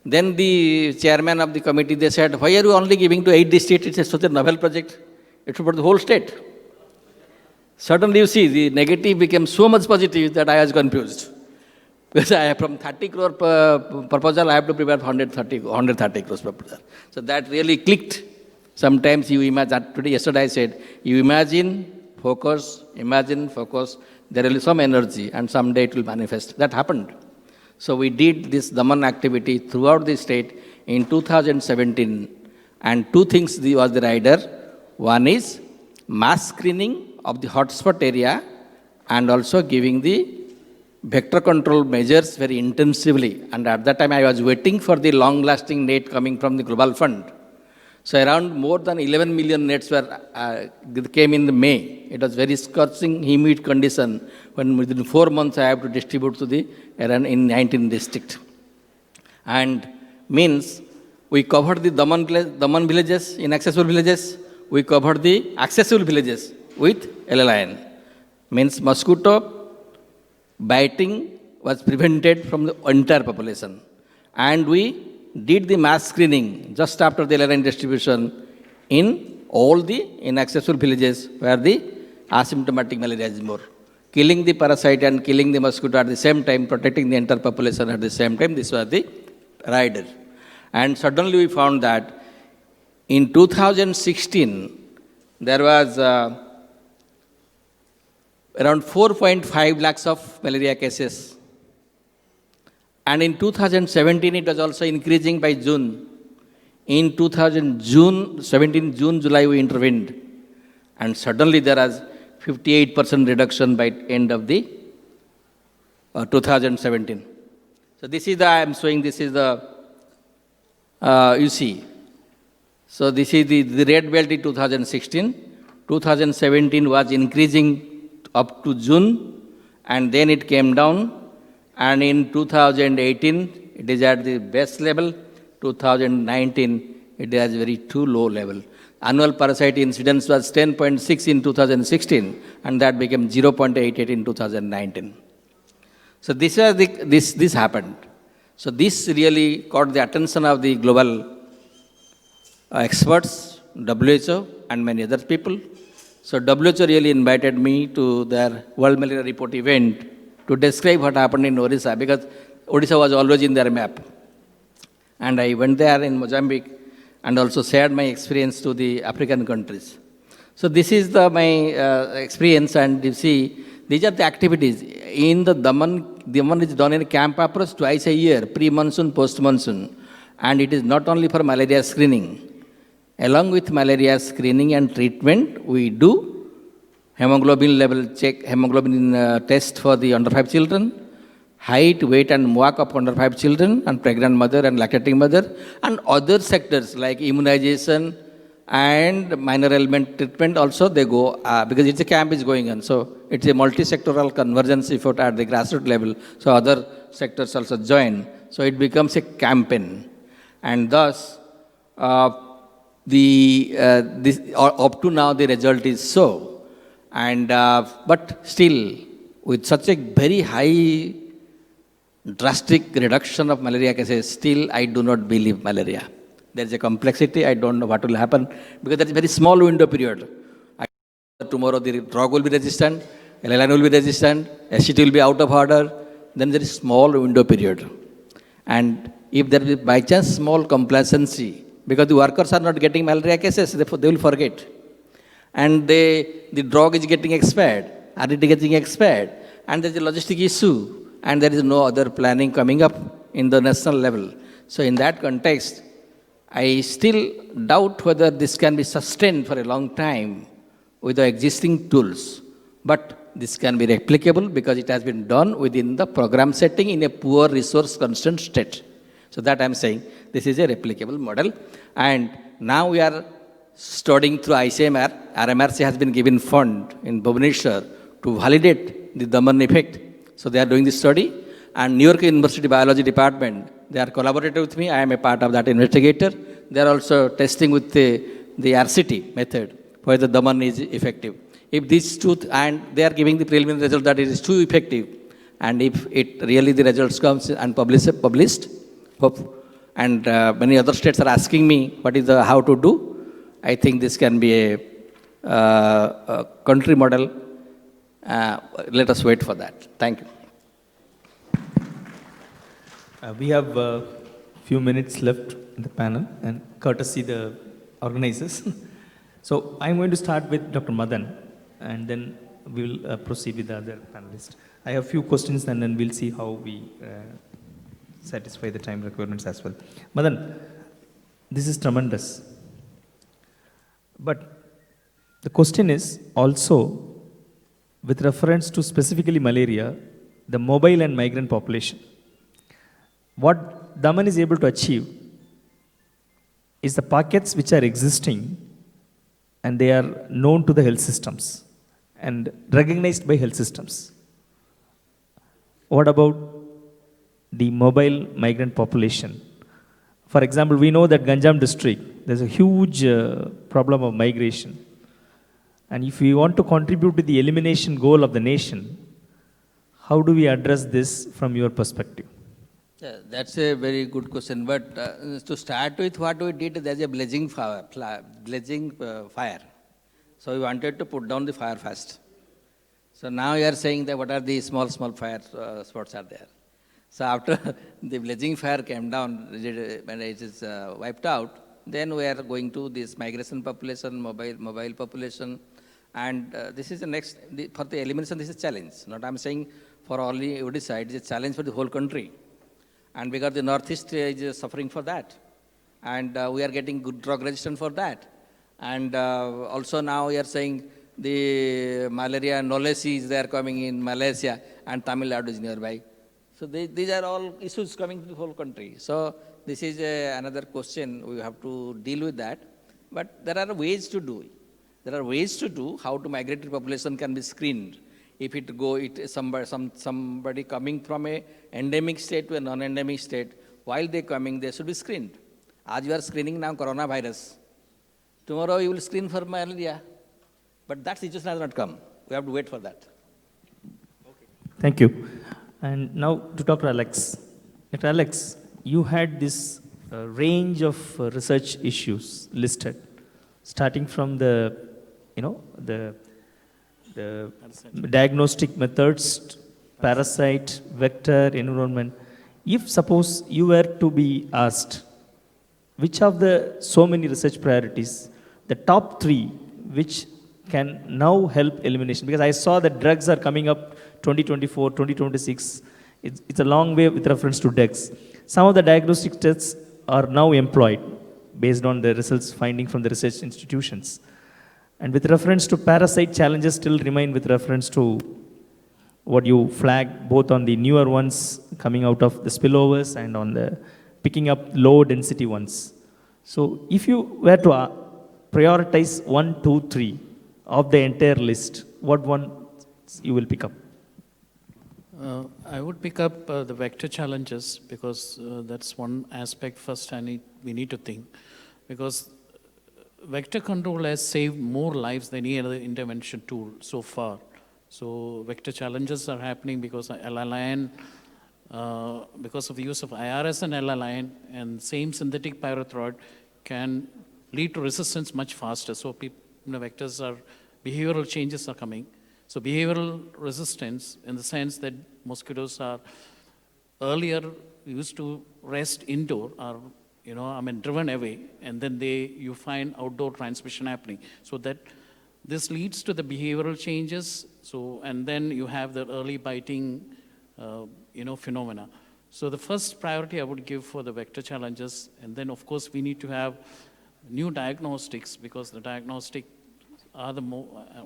Then the chairman of the committee, they said, why are you only giving to 8 districts? It's such a novel project. It should be the whole state. Suddenly you see, the negative became so much positive that I was confused. Because from 30 crore proposal, I have to prepare 130 crores proposal. So that really clicked. Sometimes you imagine, yesterday I said, you imagine, focus, there will be some energy and someday it will manifest. That happened. So we did this Daman activity throughout the state in 2017. And 2 things was the rider. One is mass screening of the hotspot area and also giving the vector control measures very intensively. And at that time I was waiting for the long-lasting net coming from the Global Fund. So around more than 11 million nets came in the May. It was very scorching, humid condition when within 4 months I have to distribute to the in 19 districts. And means we covered the Daman villages, inaccessible villages. We covered the accessible villages with LLIN. Means mosquito biting was prevented from the entire population. And we did the mass screening just after the LLIN distribution in all the inaccessible villages where the asymptomatic malaria is more. Killing the parasite and killing the mosquito at the same time, protecting the entire population at the same time, this was the rider. And suddenly we found that in 2016, there was around 4.5 lakhs of malaria cases. And in 2017, it was also increasing by June. In 2017, July, we intervened. And suddenly there was 58% reduction by end of the 2017. So this is I am showing, this is the, you see. So this is the red belt in 2016. 2017 was increasing up to June, and then it came down. And in 2018, it is at the best level. 2019, it is very too low level. Annual parasite incidence was 10.6 in 2016, and that became 0.88 in 2019. So this happened. So this really caught the attention of the global experts, WHO, and many other people. So WHO really invited me to their World Malaria Report event to describe what happened in Odisha, because Odisha was always in their map. And I went there in Mozambique and also shared my experience to the African countries. So this is my experience, and you see, these are the activities. In the Daman is done in a camp approach twice a year, pre-monsoon, post-monsoon. And it is not only for malaria screening. Along with malaria screening and treatment, we do hemoglobin level check, hemoglobin test for the under 5 children, height, weight and walk of under 5 children and pregnant mother and lactating mother, and other sectors like immunization and minor ailment treatment also they go, because it's a camp is going on. So it's a multi-sectoral convergence effort at the grassroots level. So other sectors also join. So it becomes a campaign. And thus, up to now the result is so. And, but still, with such a very high, drastic reduction of malaria cases, still I do not believe malaria. There is a complexity, I don't know what will happen, because there is a very small window period. Tomorrow the drug will be resistant, LLN will be resistant, SCT will be out of order, then there is small window period. And if there is by chance small complacency, because the workers are not getting malaria cases, therefore they will forget. And the drug is getting expired, RDT getting expired, and there is a logistic issue, and there is no other planning coming up in the national level. So in that context, I still doubt whether this can be sustained for a long time with the existing tools. But this can be replicable because it has been done within the program setting in a poor resource constrained state. So that I'm saying this is a replicable model. And now we are studying through ICMR. RMRC has been given fund in Bhubaneswar to validate the Daman effect. So they are doing this study. And New York University Biology Department, they are collaborating with me. I am a part of that investigator. They are also testing with the RCT method whether the Daman is effective. If these two, and they are giving the preliminary result that it is too effective, and if it really the results comes and published, hope, and many other states are asking me what is the how to do, I think this can be a country model. Let us wait for that. Thank you.
We have a few minutes left in the panel, and courtesy the organizers. So I'm going to start with Dr. Madan, and then we'll proceed with the other panelists. I have a few questions, and then we'll see how we satisfy the time requirements as well. Madan, this is tremendous. But the question is also with reference to specifically malaria, the mobile and migrant population. What Daman is able to achieve is the pockets which are existing and they are known to the health systems and recognized by health systems. What about the mobile migrant population? For example, we know that Ganjam district, there's a huge problem of migration. And if we want to contribute to the elimination goal of the nation, how do we address this from your perspective?
Yeah, that's a very good question. But to start with, what we did, there's a blazing fire. So we wanted to put down the fire first. So now you are saying that what are the small fire spots are there. So after the blazing fire came down and it is wiped out, then we are going to this migration population, mobile population, and this is the next, for the elimination, this is a challenge. Not I'm saying for only Odisha, it is a challenge for the whole country. And because the Northeast is suffering for that. And we are getting good drug resistance for that. And also now we are saying the malaria knowledge they are coming in Malaysia and Tamil Nadu is nearby. So these are all issues coming to the whole country. So this is another question, we have to deal with that. But there are ways to do it. There are ways to do how to migratory population can be screened. If somebody coming from a endemic state to a non-endemic state, while they coming, they should be screened. As you are screening now coronavirus, tomorrow you will screen for malaria. But that situation has not come. We have to wait for that.
Thank you. And now to Dr. Alex. Dr. Alex, you had this range of research issues listed, starting from the diagnostic methods, parasite, vector, environment. If suppose you were to be asked, which of the so many research priorities, the top 3, which can now help elimination? Because I saw that drugs are coming up 2024, 2026. It's a long way with reference to drugs. Some of the diagnostic tests are now employed based on the results finding from the research institutions. And with reference to parasite, challenges still remain with reference to what you flag, both on the newer ones coming out of the spillovers and on the picking up low density ones. So if you were to prioritize 1, 2, 3 of the entire list, what one you will pick up?
I would pick up the vector challenges because that's one aspect first we need to think. Because vector control has saved more lives than any other intervention tool so far. So vector challenges are happening because L-align, because of the use of IRS and L-align, and same synthetic pyrethroid can lead to resistance much faster. So behavioral changes are coming. So behavioral resistance in the sense that mosquitoes are earlier used to rest indoor or driven away, and then you find outdoor transmission happening. So that this leads to the behavioral changes. So, and then you have the early biting, phenomena. So the first priority I would give for the vector challenges, and then of course we need to have new diagnostics because the diagnostic are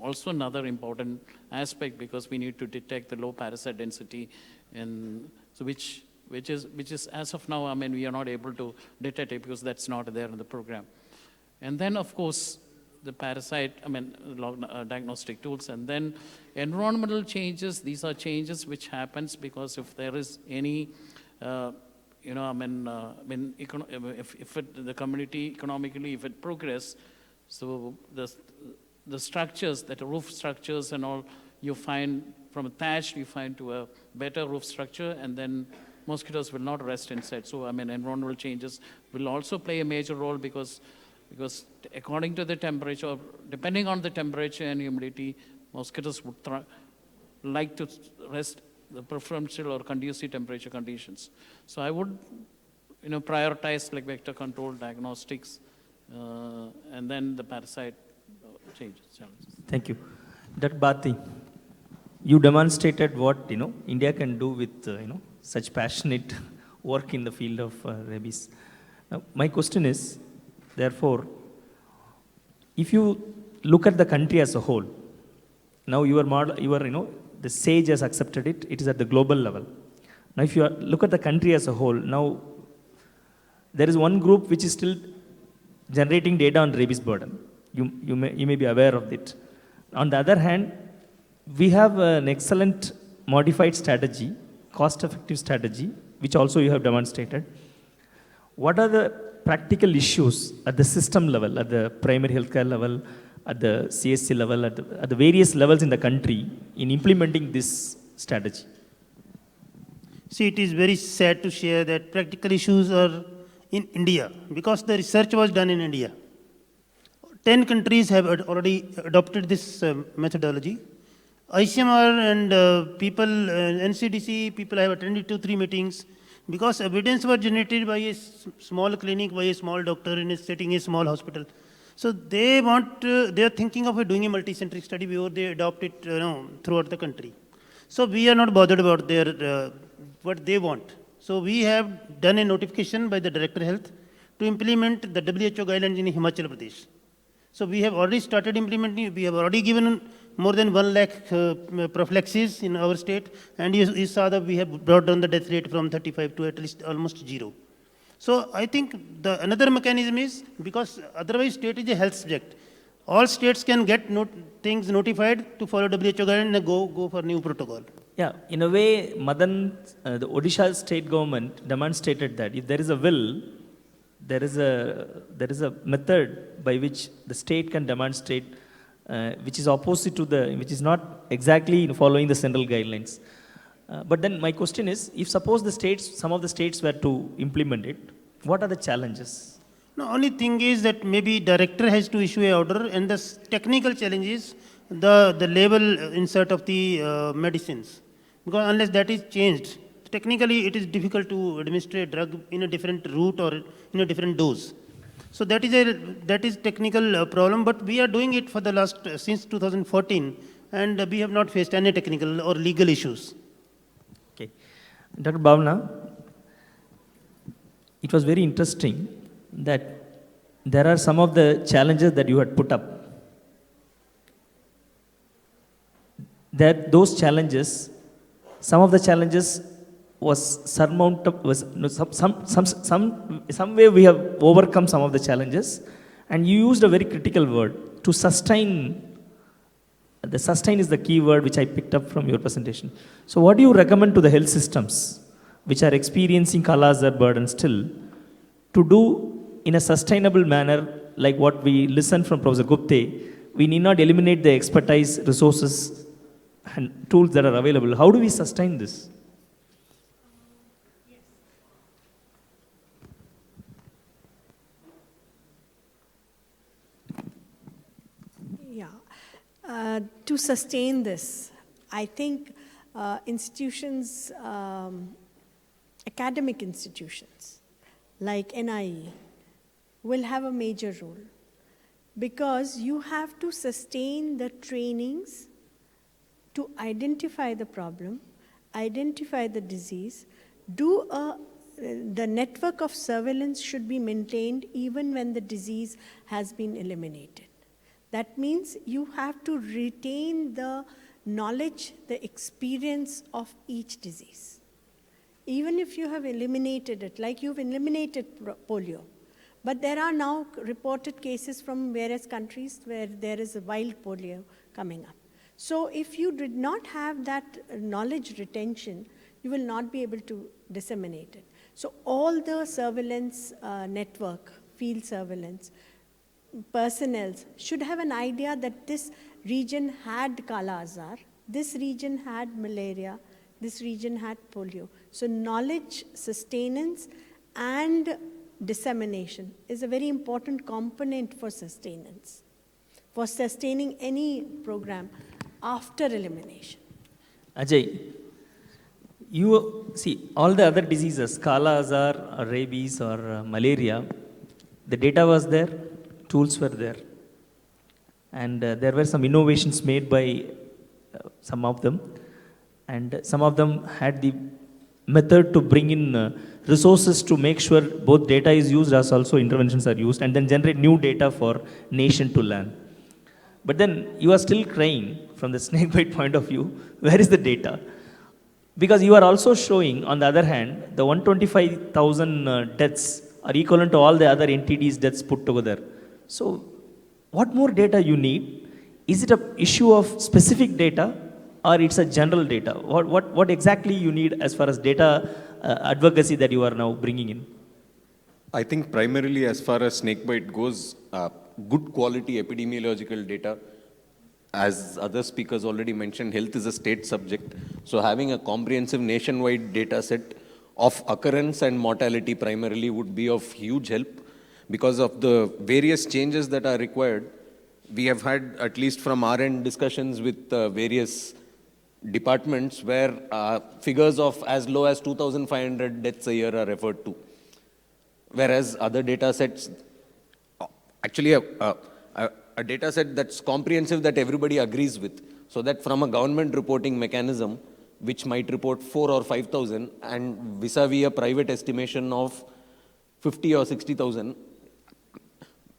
also another important aspect, because we need to detect the low parasite density, and so which is as of now, I mean, we are not able to detect it because that's not there in the program. And then, of course, the parasite, I mean, diagnostic tools, and then environmental changes. These are changes which happens because if there is any, you know, if the community economically, if it progress, so the structures, that roof structures and all, you find from a thatch, you find to a better roof structure, and then mosquitoes will not rest inside. So, I mean, environmental changes will also play a major role, because according to the temperature, depending on the temperature and humidity, mosquitoes would like to rest the preferential or conducive temperature conditions. So I would, you know, prioritize like vector control, diagnostics, and then the parasite changes, challenges.
Thank you. Dr. Bharti, you demonstrated what, you know, India can do with, you know, such passionate work in the field of rabies. Now, my question is, therefore, if you look at the country as a whole, now your model, you know, the SAGE has accepted it, it is at the global level. Now, if you look at the country as a whole, now there is one group which is still generating data on rabies burden. You may be aware of it. On the other hand, we have an excellent modified strategy, cost-effective strategy, which also you have demonstrated. What are the practical issues at the system level, at the primary healthcare level, at the CSC level, at the various levels in the country in implementing this strategy?
See, it is very sad to share that practical issues are in India, because the research was done in India. 10 countries have already adopted this methodology. ICMR and people, NCDC, people have attended 2-3 meetings, because evidence was generated by a small clinic, by a small doctor in a setting, a small hospital. So they want, they are thinking of doing a multi-centric study before they adopt it, you know, throughout the country. So we are not bothered about their, what they want. So we have done a notification by the Director Health to implement the WHO guidelines in Himachal Pradesh. So we have already started implementing, we have already given more than 1 lakh prophylaxis in our state, and you saw that we have brought down the death rate from 35 to at least almost 0. So I think the another mechanism is, because otherwise state is a health subject. All states can get things notified to follow WHO guidelines and go for new protocol.
Yeah, in a way, Madan, the Odisha state government demonstrated that if there is a will, there is a method by which the state can demonstrate, which is opposite to which is not exactly following the central guidelines. But then my question is, if suppose some of the states were to implement it, what are the challenges?
No, only thing is that maybe director has to issue an order, and the technical challenge is the label insert of the medicines. Because unless that is changed, technically it is difficult to administer a drug in a different route or in a different dose. So that is technical problem, but we are doing it for the last, since 2014, and we have not faced any technical or legal issues.
Okay. Dr. Bhavna, it was very interesting that there are some of the challenges that you had put up. That those challenges, some of the challenges was surmountable, some way we have overcome some of the challenges, and you used a very critical word, to sustain. The sustain is the key word which I picked up from your presentation. So what do you recommend to the health systems which are experiencing Kala-Azar burden still to do in a sustainable manner, like what we listened from Professor Gupte? We need not eliminate the expertise, resources and tools that are available. How do we sustain this?
To sustain this, I think institutions, academic institutions like NIE will have a major role, because you have to sustain the trainings to identify the problem, identify the disease, the network of surveillance should be maintained even when the disease has been eliminated. That means you have to retain the knowledge, the experience of each disease. Even if you have eliminated it, like you've eliminated polio, but there are now reported cases from various countries where there is a wild polio coming up. So if you did not have that knowledge retention, you will not be able to disseminate it. So all the surveillance network, field surveillance, personnel should have an idea that this region had Kala Azar, this region had malaria, this region had polio. So knowledge, sustenance, and dissemination is a very important component for sustenance, for sustaining any program after elimination.
Ajay, you see all the other diseases, Kala Azar or rabies or malaria, the data was there, tools were there, and there were some innovations made by some of them, and some of them had the method to bring in resources to make sure both data is used as also interventions are used, and then generate new data for nation to learn. But then you are still crying from the snakebite point of view, where is the data? Because you are also showing, on the other hand, the 125,000 deaths are equivalent to all the other entities' deaths put together. So what more data you need? Is it an issue of specific data or it's a general data? What exactly you need as far as data advocacy that you are now bringing in?
I think primarily as far as snakebite goes, good quality epidemiological data. As other speakers already mentioned, health is a state subject. So having a comprehensive nationwide data set of occurrence and mortality primarily would be of huge help. Because of the various changes that are required, we have had, at least from our end, discussions with various departments where figures of as low as 2,500 deaths a year are referred to. Whereas other data sets, actually a data set that's comprehensive that everybody agrees with. So that from a government reporting mechanism, which might report 4 or 5,000 and vis-a-vis a private estimation of 50 or 60,000,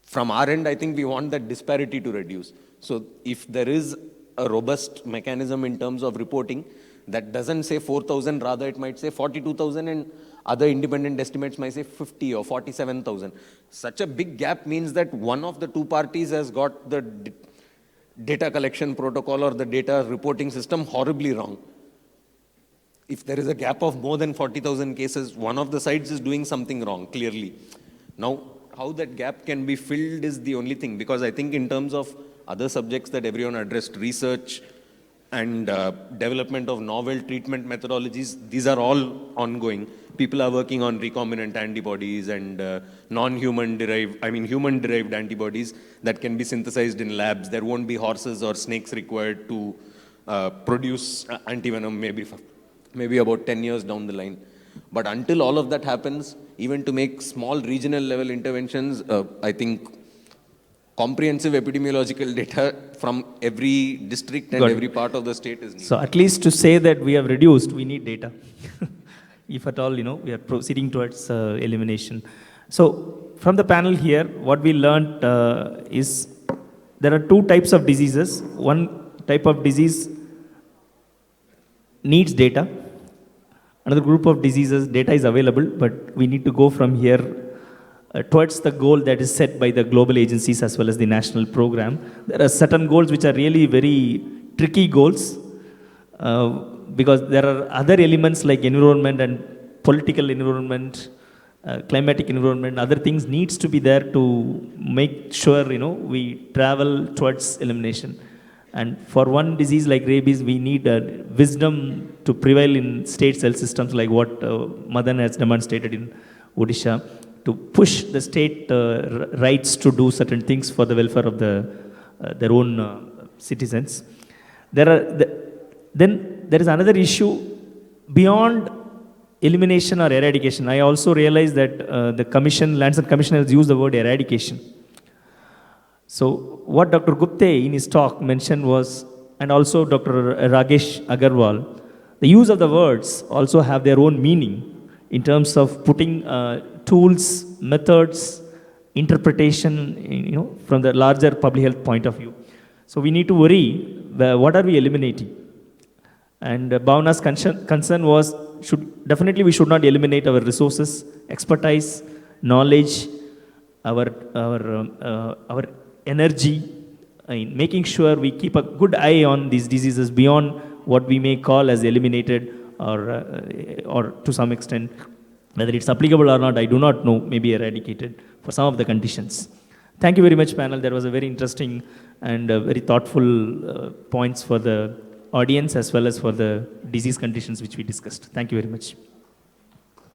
from our end, I think we want that disparity to reduce. So if there is a robust mechanism in terms of reporting that doesn't say 4,000, rather it might say 42,000, and other independent estimates might say 50 or 47,000. Such a big gap means that one of the two parties has got the data collection protocol or the data reporting system horribly wrong. If there is a gap of more than 40,000 cases, one of the sides is doing something wrong, clearly. Now, how that gap can be filled is the only thing, because I think in terms of other subjects that everyone addressed, research and development of novel treatment methodologies, these are all ongoing. People are working on recombinant antibodies and human-derived antibodies that can be synthesized in labs. There won't be horses or snakes required to produce antivenom, maybe about 10 years down the line. But until all of that happens, even to make small regional level interventions, I think comprehensive epidemiological data from every district and every part of the state is needed.
So at least to say that we have reduced, we need data. If at all, we are proceeding towards elimination. So from the panel here, what we learned is there are two types of diseases. One type of disease needs data. Another group of diseases, data is available, but we need to go from here towards the goal that is set by the global agencies as well as the national program. There are certain goals which are really very tricky goals because there are other elements like environment and political environment, climatic environment, other things needs to be there to make sure, we travel towards elimination. And for one disease like rabies, we need wisdom to prevail in state health systems like what Madan has demonstrated in Odisha, to push the state rights to do certain things for the welfare of their own citizens. Then there is another issue beyond elimination or eradication. I also realized that the Lancet Commission has used the word eradication. So what Dr. Gupte in his talk mentioned was, and also Dr. Ragesh Agarwal, the use of the words also have their own meaning in terms of putting tools, methods, interpretation from the larger public health point of view. So we need to worry, what are we eliminating? And Bhavana's concern was, definitely we should not eliminate our resources, expertise, knowledge, our energy, in making sure we keep a good eye on these diseases beyond what we may call as eliminated, or to some extent, whether it's applicable or not, I do not know, maybe eradicated for some of the conditions. Thank you very much, panel. There was a very interesting and very thoughtful points for the audience as well as for the disease conditions which we discussed. Thank you very much.